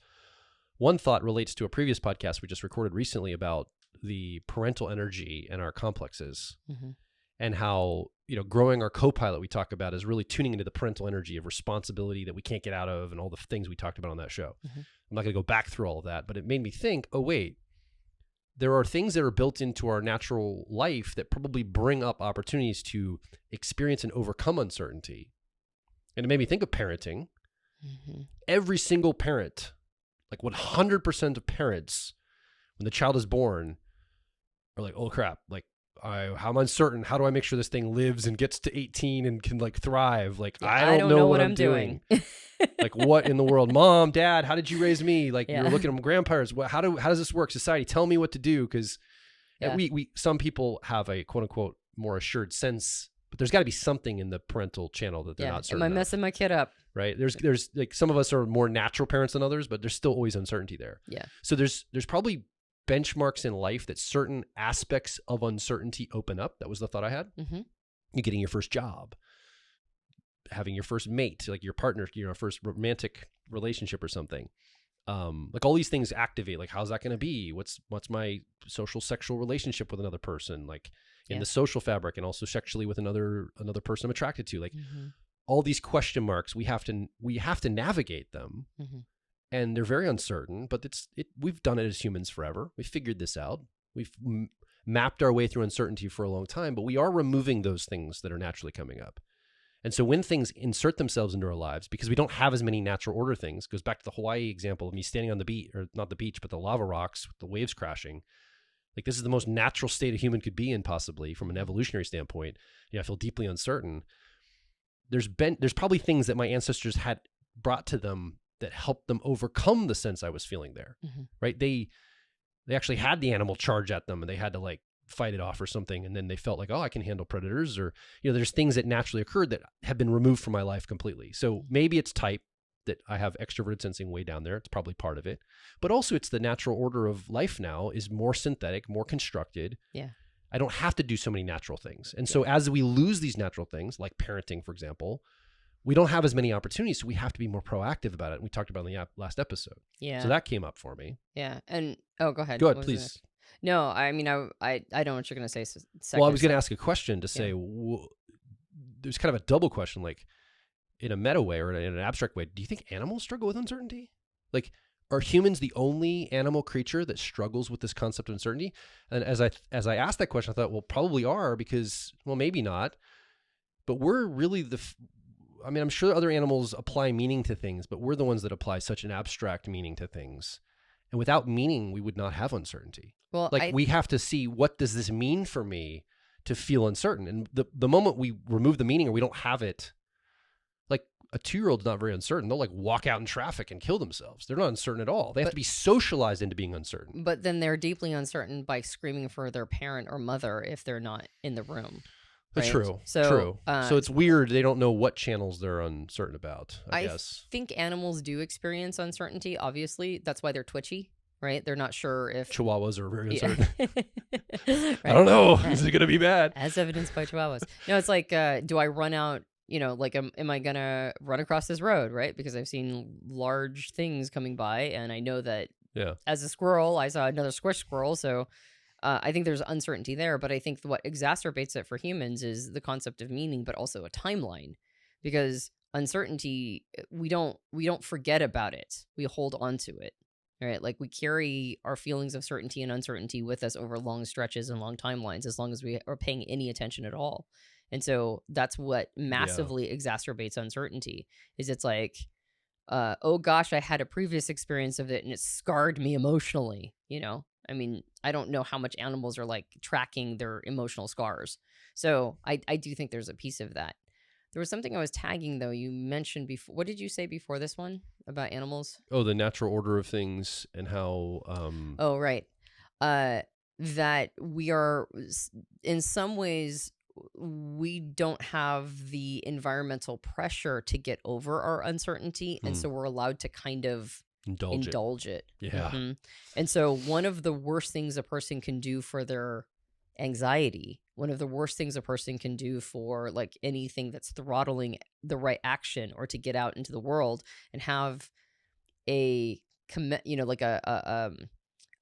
One thought relates to a previous podcast we just recorded recently about the parental energy and our complexes, and how, you know, growing our co-pilot we talk about is really tuning into the parental energy of responsibility that we can't get out of, and all the things we talked about on that show. I'm not going to go back through all of that, but it made me think, oh, wait, there are things that are built into our natural life that probably bring up opportunities to experience and overcome uncertainty. And it made me think of parenting. Every single parent, like 100% of parents, when the child is born, are like, oh crap, like, I'm uncertain. How do I make sure this thing lives and gets to 18 and can like thrive? Like, I don't know what I'm doing. Like, what in the world? Mom, Dad, how did you raise me? Like, you're looking at grandparents. How does this work? Society, tell me what to do. Because we some people have a quote unquote more assured sense, but there's got to be something in the parental channel that they're not certain. Am I messing my kid up? Right. There's like, some of us are more natural parents than others, but there's still always uncertainty there. Yeah. So there's probably benchmarks in life that certain aspects of uncertainty open up. That was the thought I had. You're getting your first job, having your first mate, like your partner, first romantic relationship or something. Like all these things activate, like, how's that going to be? What's my social sexual relationship with another person? Like in the social fabric, and also sexually with another person I'm attracted to, like all these question marks, we have to navigate them. And they're very uncertain, but we've done it as humans forever. We figured this out. We've mapped our way through uncertainty for a long time, but we are removing those things that are naturally coming up. And so when things insert themselves into our lives, because we don't have as many natural order things, goes back to the Hawaii example of me standing on the beach, or not the beach, but the lava rocks with the waves crashing. Like, this is the most natural state a human could be in, possibly from an evolutionary standpoint. I feel deeply uncertain. There's probably things that my ancestors had brought to them that helped them overcome the sense I was feeling there, right? They actually had the animal charge at them and they had to like fight it off or something. And then they felt like, oh, I can handle predators, or, there's things that naturally occurred that have been removed from my life completely. So maybe it's type that I have extroverted sensing way down there. It's probably part of it, but also it's the natural order of life now is more synthetic, more constructed. I don't have to do so many natural things. And so as we lose these natural things, like parenting, for example, we don't have as many opportunities. So we have to be more proactive about it. And we talked about it in the last episode. Yeah. So that came up for me. Yeah. And, go ahead. Go ahead, please. No, I mean, I know what you're going to say. Second. Well, I was going to ask a question to say, there's kind of a double question, like in a meta way or in an abstract way. Do you think animals struggle with uncertainty? Like, are humans the only animal creature that struggles with this concept of uncertainty? And as I asked that question, I thought, well, probably are, because, well, maybe not, but we're really I'm sure other animals apply meaning to things, but we're the ones that apply such an abstract meaning to things. And without meaning, we would not have uncertainty. Well, we have to see, what does this mean for me to feel uncertain? And the moment we remove the meaning or we don't have it, like a 2-year-old's not very uncertain. They'll like walk out in traffic and kill themselves. They're not uncertain at all. They have to be socialized into being uncertain. But then they're deeply uncertain by screaming for their parent or mother if they're not in the room. Right? True. So, true. So it's weird. They don't know what channels they're uncertain about, I guess. I think animals do experience uncertainty, obviously. That's why they're twitchy, right? They're not sure if... Chihuahuas are very uncertain. Right? I don't know. Is it going to be bad? As evidenced by chihuahuas. No, it's like, do I run out, like, am I going to run across this road, right? Because I've seen large things coming by, and I know that as a squirrel, I saw another squish squirrel, so... I think there's uncertainty there, but I think what exacerbates it for humans is the concept of meaning, but also a timeline, because uncertainty, we don't forget about it. We hold on to it, right? Like we carry our feelings of certainty and uncertainty with us over long stretches and long timelines, as long as we are paying any attention at all. And so that's what massively exacerbates uncertainty, is it's like, oh gosh, I had a previous experience of it and it scarred me emotionally, I mean, I don't know how much animals are like tracking their emotional scars. So I do think there's a piece of that. There was something I was tagging, though. You mentioned before. What did you say before this one about animals? Oh, the natural order of things and how... Oh, right. That we are, in some ways, we don't have the environmental pressure to get over our uncertainty. And so we're allowed to kind of... Indulge it. Yeah. Mm-hmm. And so one of the worst things a person can do for their anxiety, one of the worst things a person can do for like anything that's throttling the right action, or to get out into the world and have a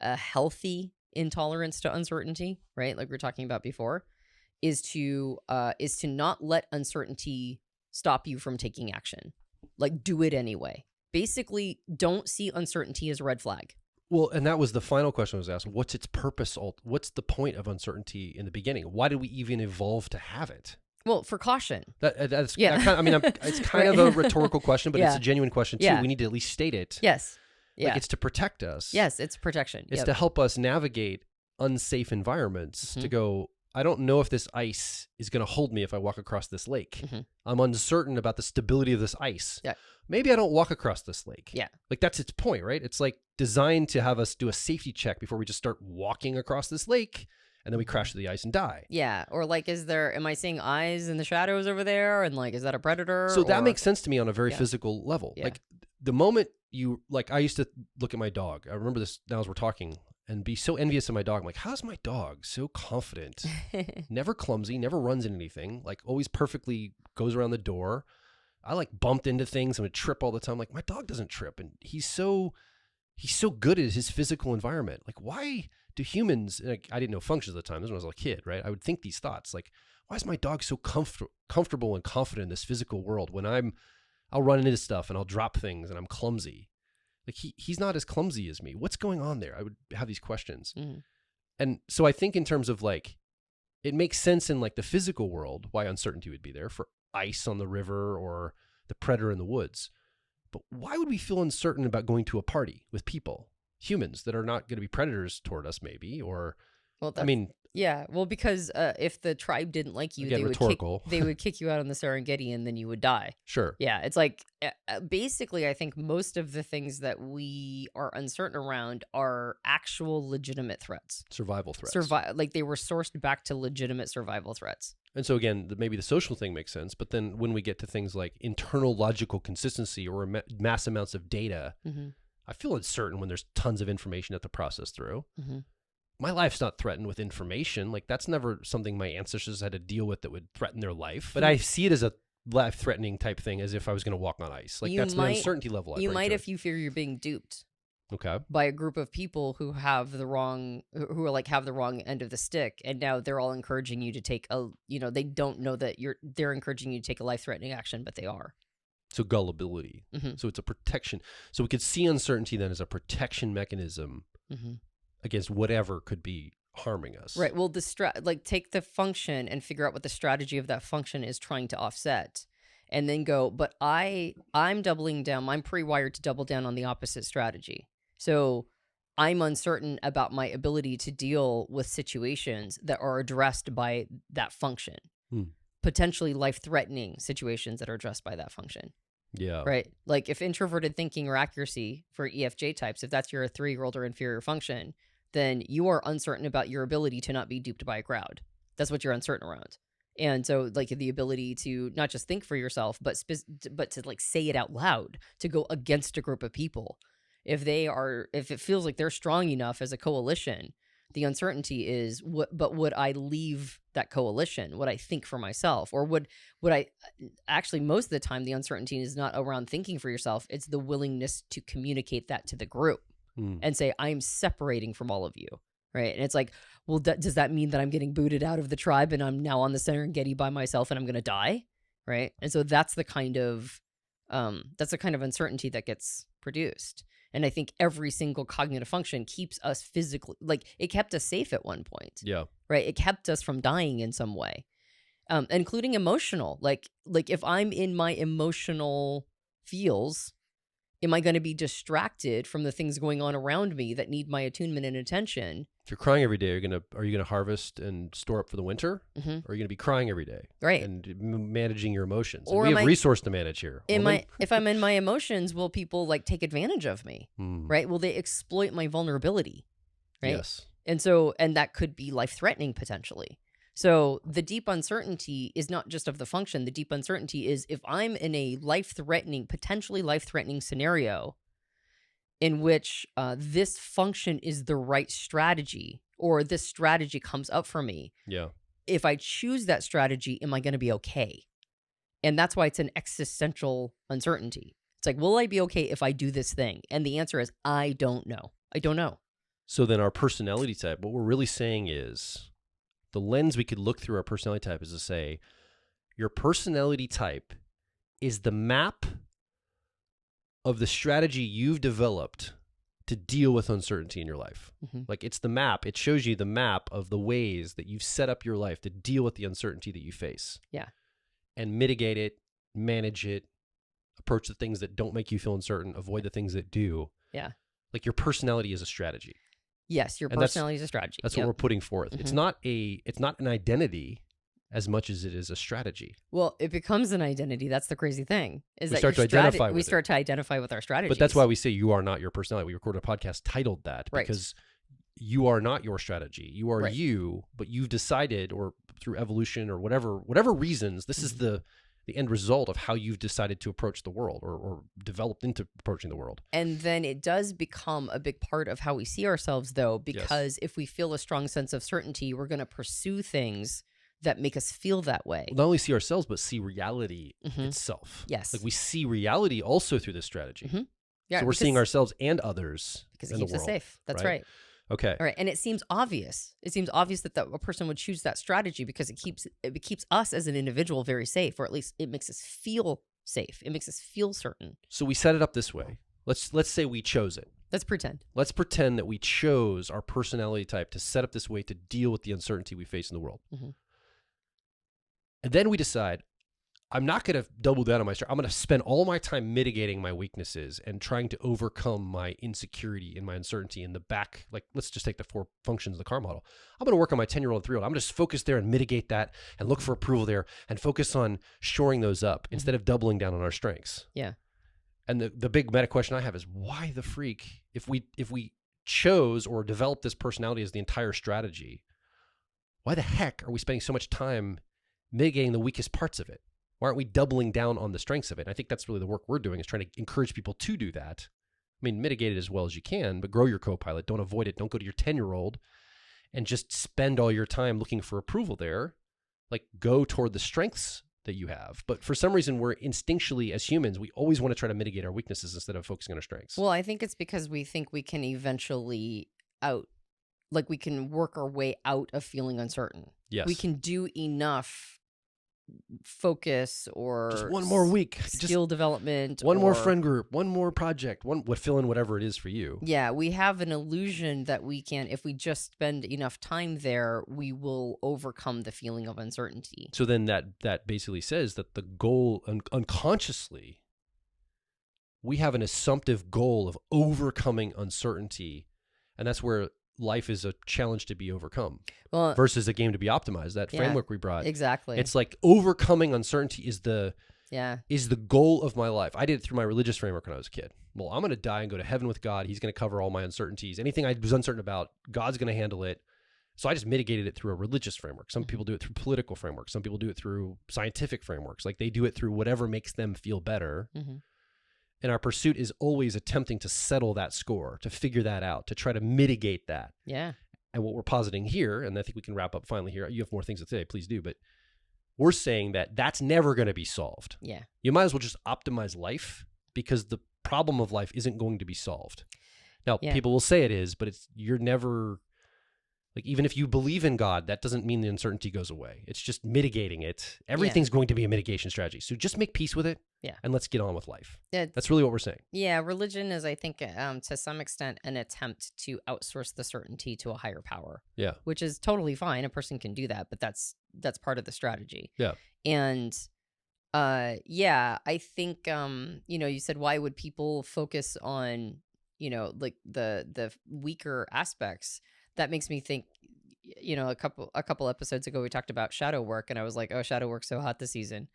healthy intolerance to uncertainty, right? Like we were talking about before, is to not let uncertainty stop you from taking action. Like, do it anyway. Basically, don't see uncertainty as a red flag. Well, and that was the final question I was asked. What's its purpose? What's the point of uncertainty in the beginning? Why did we even evolve to have it? Well, for caution. It's kind of a rhetorical question, but it's a genuine question too. We need to at least state it. Yes. Yeah. Like it's to protect us. Yes, it's protection. It's to help us navigate unsafe environments, to go, I don't know if this ice is going to hold me if I walk across this lake. I'm uncertain about the stability of this ice. Yeah. Maybe I don't walk across this lake. Yeah. Like that's its point, right? It's like designed to have us do a safety check before we just start walking across this lake, and then we crash to the ice and die. Yeah. Or like, am I seeing eyes in the shadows over there? And like, is that a predator? So that makes sense to me on a very physical level. Yeah. Like the moment I used to look at my dog. I remember this now as we're talking, and be so envious of my dog. I'm like, how's my dog so confident? Never clumsy, never runs into anything, like always perfectly goes around the door. I like bumped into things and would trip all the time. Like my dog doesn't trip, and he's so good at his physical environment. Like why do humans, like, I didn't know functions at the time. This was when I was a kid, right? I would think these thoughts like, why is my dog so comfortable and confident in this physical world when I'll run into stuff and I'll drop things and I'm clumsy. Like he's not as clumsy as me. What's going on there? I would have these questions. And so I think in terms of like, it makes sense in like the physical world why uncertainty would be there for ice on the river or the predator in the woods. But why would we feel uncertain about going to a party with people, humans that are not going to be predators toward us maybe, or, yeah, well, because if the tribe didn't like you, again, they would kick you out on the Serengeti and then you would die. Sure. Yeah, it's like basically I think most of the things that we are uncertain around are actual legitimate threats. Survival threats. Like they were sourced back to legitimate survival threats. And so again, maybe the social thing makes sense, but then when we get to things like internal logical consistency or mass amounts of data, I feel uncertain when there's tons of information to process through. my life's not threatened with information. Like that's never something my ancestors had to deal with that would threaten their life. But I see it as a life-threatening type thing, as if I was going to walk on ice. Like that's the uncertainty level I bring You might to if you fear you're being duped. Okay. By a group of people who have the wrong, who are like have the wrong end of the stick, and now they're all encouraging you to take a, they don't know that they're encouraging you to take a life-threatening action, but they are. So gullibility. So it's a protection. So we could see uncertainty then as a protection mechanism against whatever could be harming us. Right. Well, take the function and figure out what the strategy of that function is trying to offset. And then go, but I'm doubling down. I'm pre-wired to double down on the opposite strategy. So I'm uncertain about my ability to deal with situations that are addressed by that function. Potentially life-threatening situations that are addressed by that function. Yeah. Right? Like if introverted thinking or accuracy for EFJ types, if that's your 3-year-old or inferior function, then you are uncertain about your ability to not be duped by a crowd. That's what you're uncertain around. And so like the ability to not just think for yourself, but to like say it out loud, to go against a group of people. If it feels like they're strong enough as a coalition, the uncertainty is but would I leave that coalition? Would I think for myself? Or would I actually, most of the time, the uncertainty is not around thinking for yourself. It's the willingness to communicate that to the group and say, I'm separating from all of you. Right. And it's like, well, does that mean that I'm getting booted out of the tribe and I'm now on the Serengeti by myself and I'm going to die? Right. And so that's the kind of uncertainty that gets produced. And I think every single cognitive function keeps us physically, like it kept us safe at one point. Yeah. Right. It kept us from dying in some way, including emotional. Like if I'm in my emotional feels, am I going to be distracted from the things going on around me that need my attunement and attention? If you're crying every day, are you gonna harvest and store up for the winter? Or are you gonna be crying every day, right? And managing your emotions. Or we have resource to manage here. If I'm in my emotions, will people like take advantage of me? Right? Will they exploit my vulnerability? Right? Yes. And that could be life-threatening potentially. So the deep uncertainty is not just of the function. The deep uncertainty is if I'm in a potentially life-threatening scenario in which this function is the right strategy, or this strategy comes up for me. Yeah. If I choose that strategy, am I going to be okay? And that's why it's an existential uncertainty. It's like, will I be okay if I do this thing? And the answer is, I don't know. I don't know. So then our personality type, what we're really saying is, the lens we could look through our personality type is to say, your personality type is the map of the strategy you've developed to deal with uncertainty in your life. Like it's the map. It shows you the map of the ways that you've set up your life to deal with the uncertainty that you face. Yeah. And mitigate it, manage it, approach the things that don't make you feel uncertain, avoid the things that do. Yeah. Like your personality is a strategy. Yes, your personality is a strategy. That's what we're putting forth. It's not an identity as much as it is a strategy. Well, it becomes an identity. That's the crazy thing. We start to identify with our strategies. But that's why we say you are not your personality. We recorded a podcast titled that because you are not your strategy. You are you, but you've decided, or through evolution or whatever reasons, this is the end result of how you've decided to approach the world or developed into approaching the world. And then it does become a big part of how we see ourselves, though, because if we feel a strong sense of certainty, we're going to pursue things that make us feel that way. Not only see ourselves, but see reality itself. Yes. Like we see reality also through this strategy. Yeah, so we're seeing ourselves and others because it keeps us safe. That's right. Okay. All right. And it seems obvious. It seems obvious that a person would choose that strategy because it keeps us as an individual very safe, or at least it makes us feel safe. It makes us feel certain. So we set it up this way. Let's say we chose it. Let's pretend. Let's pretend that we chose our personality type to set up this way to deal with the uncertainty we face in the world. And then we decide, I'm not going to double down on my strength. I'm going to spend all my time mitigating my weaknesses and trying to overcome my insecurity and my uncertainty in the back. Like, let's just take the 4 functions of the car model. I'm going to work on my 10-year-old and 3-year-old. I'm going to just focus there and mitigate that and look for approval there and focus on shoring those up instead of doubling down on our strengths. Yeah. And the big meta question I have is, why the freak, if we chose or developed this personality as the entire strategy, why the heck are we spending so much time mitigating the weakest parts of it? Why aren't we doubling down on the strengths of it? And I think that's really the work we're doing, is trying to encourage people to do that. I mean, mitigate it as well as you can, but grow your co-pilot. Don't avoid it. Don't go to your 10-year-old and just spend all your time looking for approval there. Like, go toward the strengths that you have. But for some reason, we're instinctually, as humans, we always want to try to mitigate our weaknesses instead of focusing on our strengths. Well, I think it's because we think we can eventually we can work our way out of feeling uncertain. Yes. We can do enough focus or just one more week, skill development, one more friend group, one more project, fill in whatever it is for you. Yeah, we have an illusion that we can, if we just spend enough time there, we will overcome the feeling of uncertainty. So then that basically says that the goal, unconsciously, we have an assumptive goal of overcoming uncertainty, and that's where life is a challenge to be overcome versus a game to be optimized. That framework we brought. Exactly. It's like overcoming uncertainty is the goal of my life. I did it through my religious framework when I was a kid. Well, I'm going to die and go to heaven with God. He's going to cover all my uncertainties. Anything I was uncertain about, God's going to handle it. So I just mitigated it through a religious framework. Some people do it through political frameworks. Some people do it through scientific frameworks. Like, they do it through whatever makes them feel better. Mm-hmm. And our pursuit is always attempting to settle that score, to figure that out, to try to mitigate that. Yeah. And what we're positing here, and I think we can wrap up finally here. You have more things to say, please do. But we're saying that that's never going to be solved. Yeah. You might as well just optimize life, because the problem of life isn't going to be solved. Now, people will say it is, but you're never... Like, even if you believe in God, that doesn't mean the uncertainty goes away. It's just mitigating it. Everything's going to be a mitigation strategy. So just make peace with it. Yeah. And let's get on with life. That's really what we're saying. Yeah. Religion is, I think, to some extent, an attempt to outsource the certainty to a higher power. Yeah. Which is totally fine. A person can do that, but that's part of the strategy. Yeah. And I think, you said, why would people focus on, like the weaker aspects? That makes me think, a couple episodes ago, we talked about shadow work, and I was like, oh, shadow work's so hot this season.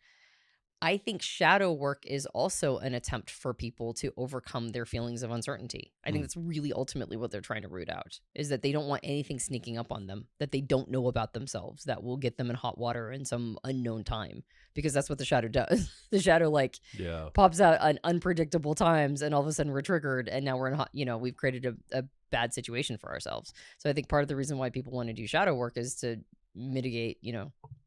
I think shadow work is also an attempt for people to overcome their feelings of uncertainty. I think that's really ultimately what they're trying to root out, is that they don't want anything sneaking up on them that they don't know about themselves that will get them in hot water in some unknown time, because that's what the shadow does. The shadow pops out at unpredictable times, and all of a sudden we're triggered, and now we're in hot, we've created a bad situation for ourselves. So I think part of the reason why people want to do shadow work is to mitigate,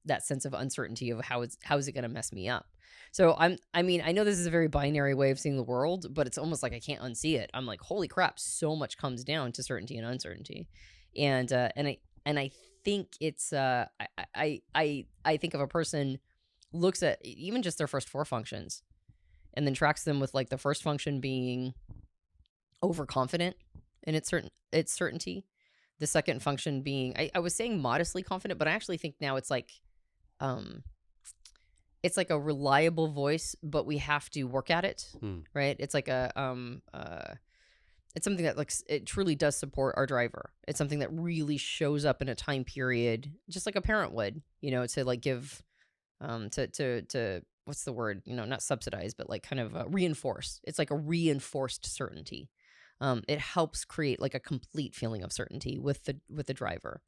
that sense of uncertainty of how is it going to mess me up. So I know this is a very binary way of seeing the world, but it's almost like I can't unsee it. I'm like, holy crap, so much comes down to certainty and uncertainty. And I think it's I think if a person looks at even just their first four functions and then tracks them with, like, the first function being overconfident in its certainty, the second function being, I was saying modestly confident, but I actually think now it's like a reliable voice, but we have to work at it, right? It's like it's something that, like, it truly does support our driver. It's something that really shows up in a time period, just like a parent would, to, like, give, to what's the word? Not subsidize, but, like, kind of reinforce. It's like a reinforced certainty. It helps create, like, a complete feeling of certainty with the driver.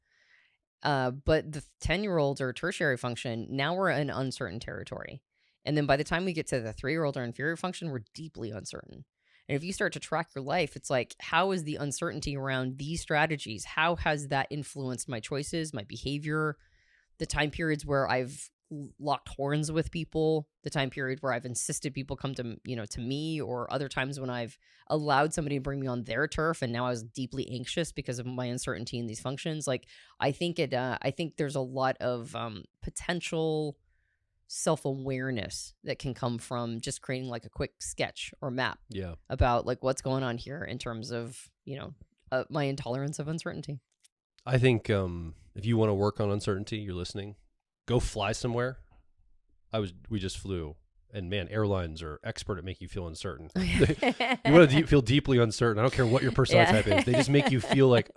But the 10-year-old or tertiary function, now we're in uncertain territory. And then by the time we get to the 3-year-old or inferior function, we're deeply uncertain. And if you start to track your life, it's like, how is the uncertainty around these strategies? How has that influenced my choices, my behavior, the time periods where I've locked horns with people, the time period where I've insisted people come to me, or other times when I've allowed somebody to bring me on their turf, and now I was deeply anxious because of my uncertainty in these functions. Like, I think there's a lot of potential self-awareness that can come from just creating, like, a quick sketch or map about, like, what's going on here in terms of my intolerance of uncertainty. I think if you want to work on uncertainty, you're listening, go fly somewhere. We just flew, and man, airlines are expert at making you feel uncertain. You want to feel deeply uncertain. I don't care what your personality type is. They just make you feel like,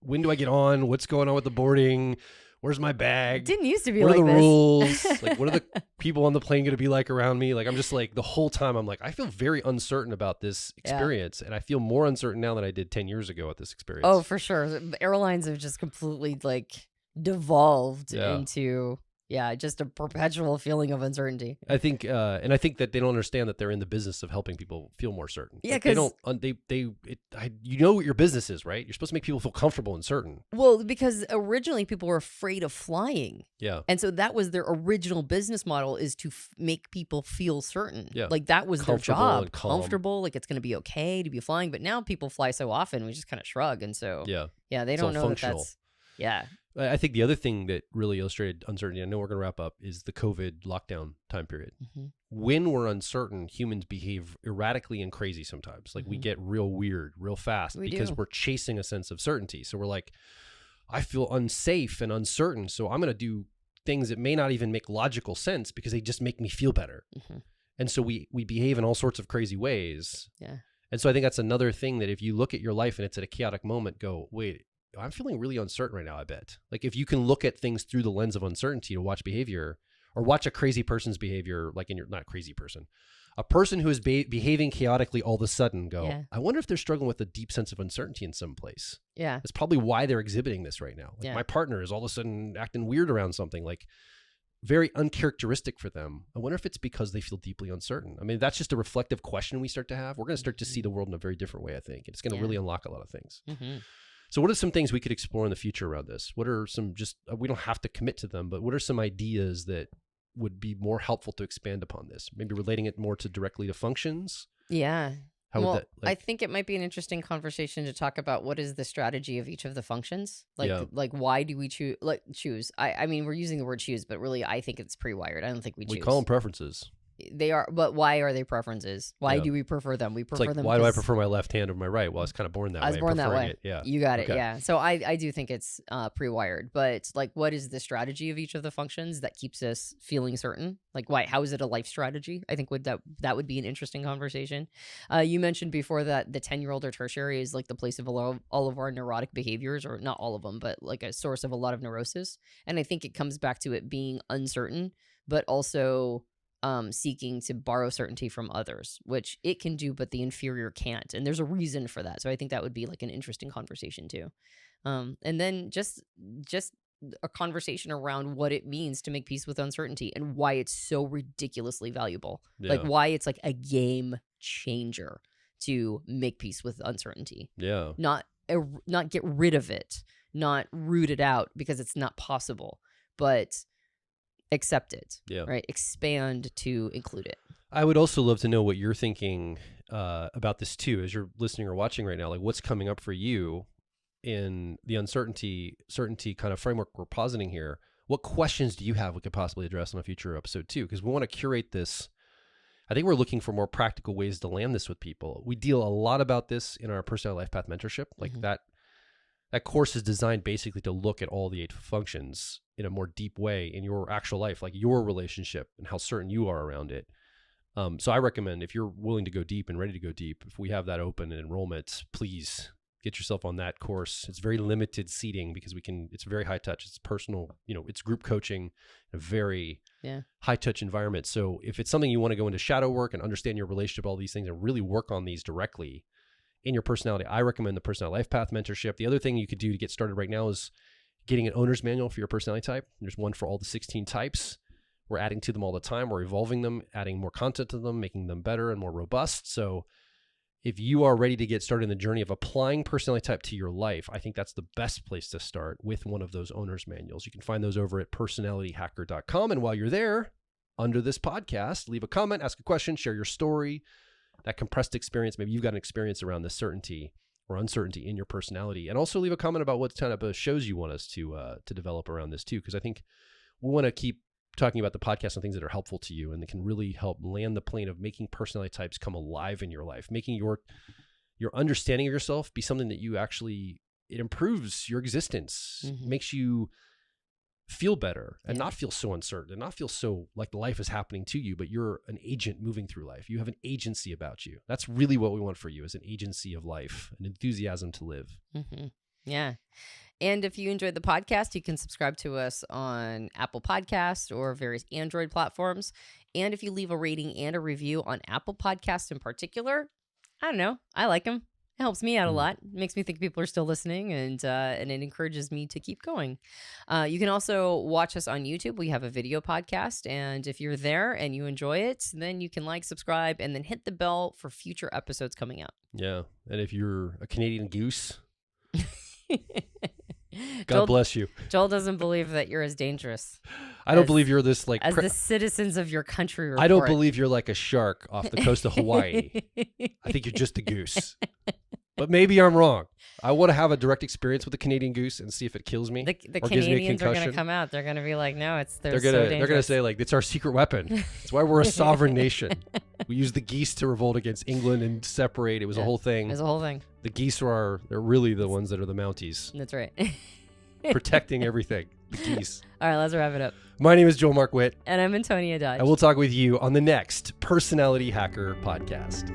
when do I get on? What's going on with the boarding? Where's my bag? It didn't used to be like this. What are the rules? Like, what are the people on the plane going to be like around me? Like, I'm just like, the whole time I'm like, I feel very uncertain about this experience. And I feel more uncertain now than I did 10 years ago at this experience. Oh, for sure. Airlines have just completely, like, devolved into Yeah, just a perpetual feeling of uncertainty. I think, and I think that they don't understand that they're in the business of helping people feel more certain. Yeah, Like, they 'cause don't. You know what your business is, right? You're supposed to make people feel comfortable and certain. well, because originally people were afraid of flying. Yeah, And so that was their original business model, is to make people feel certain. Yeah. Like that was their Comfortable job. and calm. Comfortable, like it's going to be okay to be flying. But now people fly so often, we just kind of shrug. And so, yeah. they It's don't all know functional. that that's, yeah. I think the other thing that really illustrated uncertainty, I know we're going to wrap up, is the COVID lockdown time period. Mm-hmm. When we're uncertain, humans behave erratically and crazy sometimes. Like we get real weird, real fast because we're chasing a sense of certainty. So we're like, I feel unsafe and uncertain, so I'm going to do things that may not even make logical sense because they just make me feel better. Mm-hmm. And so we behave in all sorts of crazy ways. Yeah. And so I think that's another thing, that if you look at your life and it's at a chaotic moment, go, wait, I'm feeling really uncertain right now, I bet. Like if you can look at things through the lens of uncertainty to watch behavior, or watch a crazy person's behavior, like not a crazy person, a person who is behaving chaotically all of a sudden, go, I wonder if they're struggling with a deep sense of uncertainty in some place. Yeah. That's probably why they're exhibiting this right now. Like my partner is all of a sudden acting weird around something, like very uncharacteristic for them. I wonder if it's because they feel deeply uncertain. I mean, that's just a reflective question we start to have. We're going to start to see the world in a very different way, I think. And it's going to really unlock a lot of things. Mm-hmm. So what are some things we could explore in the future around this? What are some, just, we don't have to commit to them, but what are some ideas that would be more helpful to expand upon this? Maybe relating it more to directly to functions? Yeah. How would that, I think it might be an interesting conversation to talk about what is the strategy of each of the functions. Like why do we choose? I mean, we're using the word choose, but really I think it's pre-wired. I don't think we choose. We call them preferences. They are, but why are they preferences? Why do we prefer them? We prefer them. Why do I prefer my left hand over my right? Well, I was kind of born that way. I was born that way. Yeah. You got it. Yeah. So I do think it's pre-wired, but like, what is the strategy of each of the functions that keeps us feeling certain? Like, why? How is it a life strategy? I think that would be an interesting conversation. You mentioned before that the 10-year-old or tertiary is like the place of all of our neurotic behaviors, or not all of them, but like a source of a lot of neurosis. And I think it comes back to it being uncertain, but also seeking to borrow certainty from others, which it can do, but the inferior can't. And there's a reason for that. So I think that would be like an interesting conversation too. And then just a conversation around what it means to make peace with uncertainty and why it's so ridiculously valuable. Yeah. Like why it's like a game changer to make peace with uncertainty. Yeah. Not get rid of it, not root it out because it's not possible, but accept it, right? Expand to include it. I would also love to know what you're thinking about this too, as you're listening or watching right now. Like, what's coming up for you in the certainty kind of framework we're positing here? What questions do you have we could possibly address on a future episode too? Because we want to curate this. I think we're looking for more practical ways to land this with people. We deal a lot about this in our personality life path mentorship. Like that course is designed basically to look at all the 8 functions in a more deep way in your actual life, like your relationship and how certain you are around it. So I recommend, if you're willing to go deep and ready to go deep, if we have that open in enrollment, please get yourself on that course. It's very limited seating because it's very high touch. It's personal, it's group coaching, a very high touch environment. So if it's something you want to go into shadow work and understand your relationship, all these things, and really work on these directly in your personality, I recommend the Personality Life Path Mentorship. The other thing you could do to get started right now is getting an owner's manual for your personality type. There's one for all the 16 types. We're adding to them all the time. We're evolving them, adding more content to them, making them better and more robust. So if you are ready to get started in the journey of applying personality type to your life, I think that's the best place to start, with one of those owner's manuals. You can find those over at personalityhacker.com. And while you're there, under this podcast, leave a comment, ask a question, share your story, that compressed experience. Maybe you've got an experience around this certainty or uncertainty in your personality. And also leave a comment about what kind of shows you want us to develop around this too, because I think we want to keep talking about the podcast on things that are helpful to you and that can really help land the plane of making personality types come alive in your life, making your understanding of yourself be something that you actually, it improves your existence, makes you feel better and not feel so uncertain and not feel so like life is happening to you, but you're an agent moving through life. You have an agency about you. That's really what we want for you, is an agency of life, an enthusiasm to live. Yeah. And if you enjoyed the podcast, you can subscribe to us on Apple Podcasts or various Android platforms. And if you leave a rating and a review on Apple Podcasts in particular, I don't know, I like them. It helps me out a lot. It makes me think people are still listening, and it encourages me to keep going. You can also watch us on YouTube. We have a video podcast, and if you're there and you enjoy it, then you can like, subscribe, and then hit the bell for future episodes coming out. Yeah, and if you're a Canadian goose, God Joel, bless you. Joel doesn't believe that you're as dangerous. I don't believe you're this like as the citizens of your country report. I don't believe you're like a shark off the coast of Hawaii. I think you're just a goose. But maybe I'm wrong. I want to have a direct experience with the Canadian goose and see if it kills me. The or gives me a Canadians are going to concussion. come out. They're going to be like, no, They're gonna say like it's our secret weapon. It's why we're a sovereign nation. We used the geese to revolt against England and separate. It was a whole thing. It was a whole thing. The geese they're really the ones that are the Mounties. That's right. Protecting everything. The geese. All right, let's wrap it up. My name is Joel Mark Witt. And I'm Antonia Dodge. And we'll talk with you on the next Personality Hacker podcast.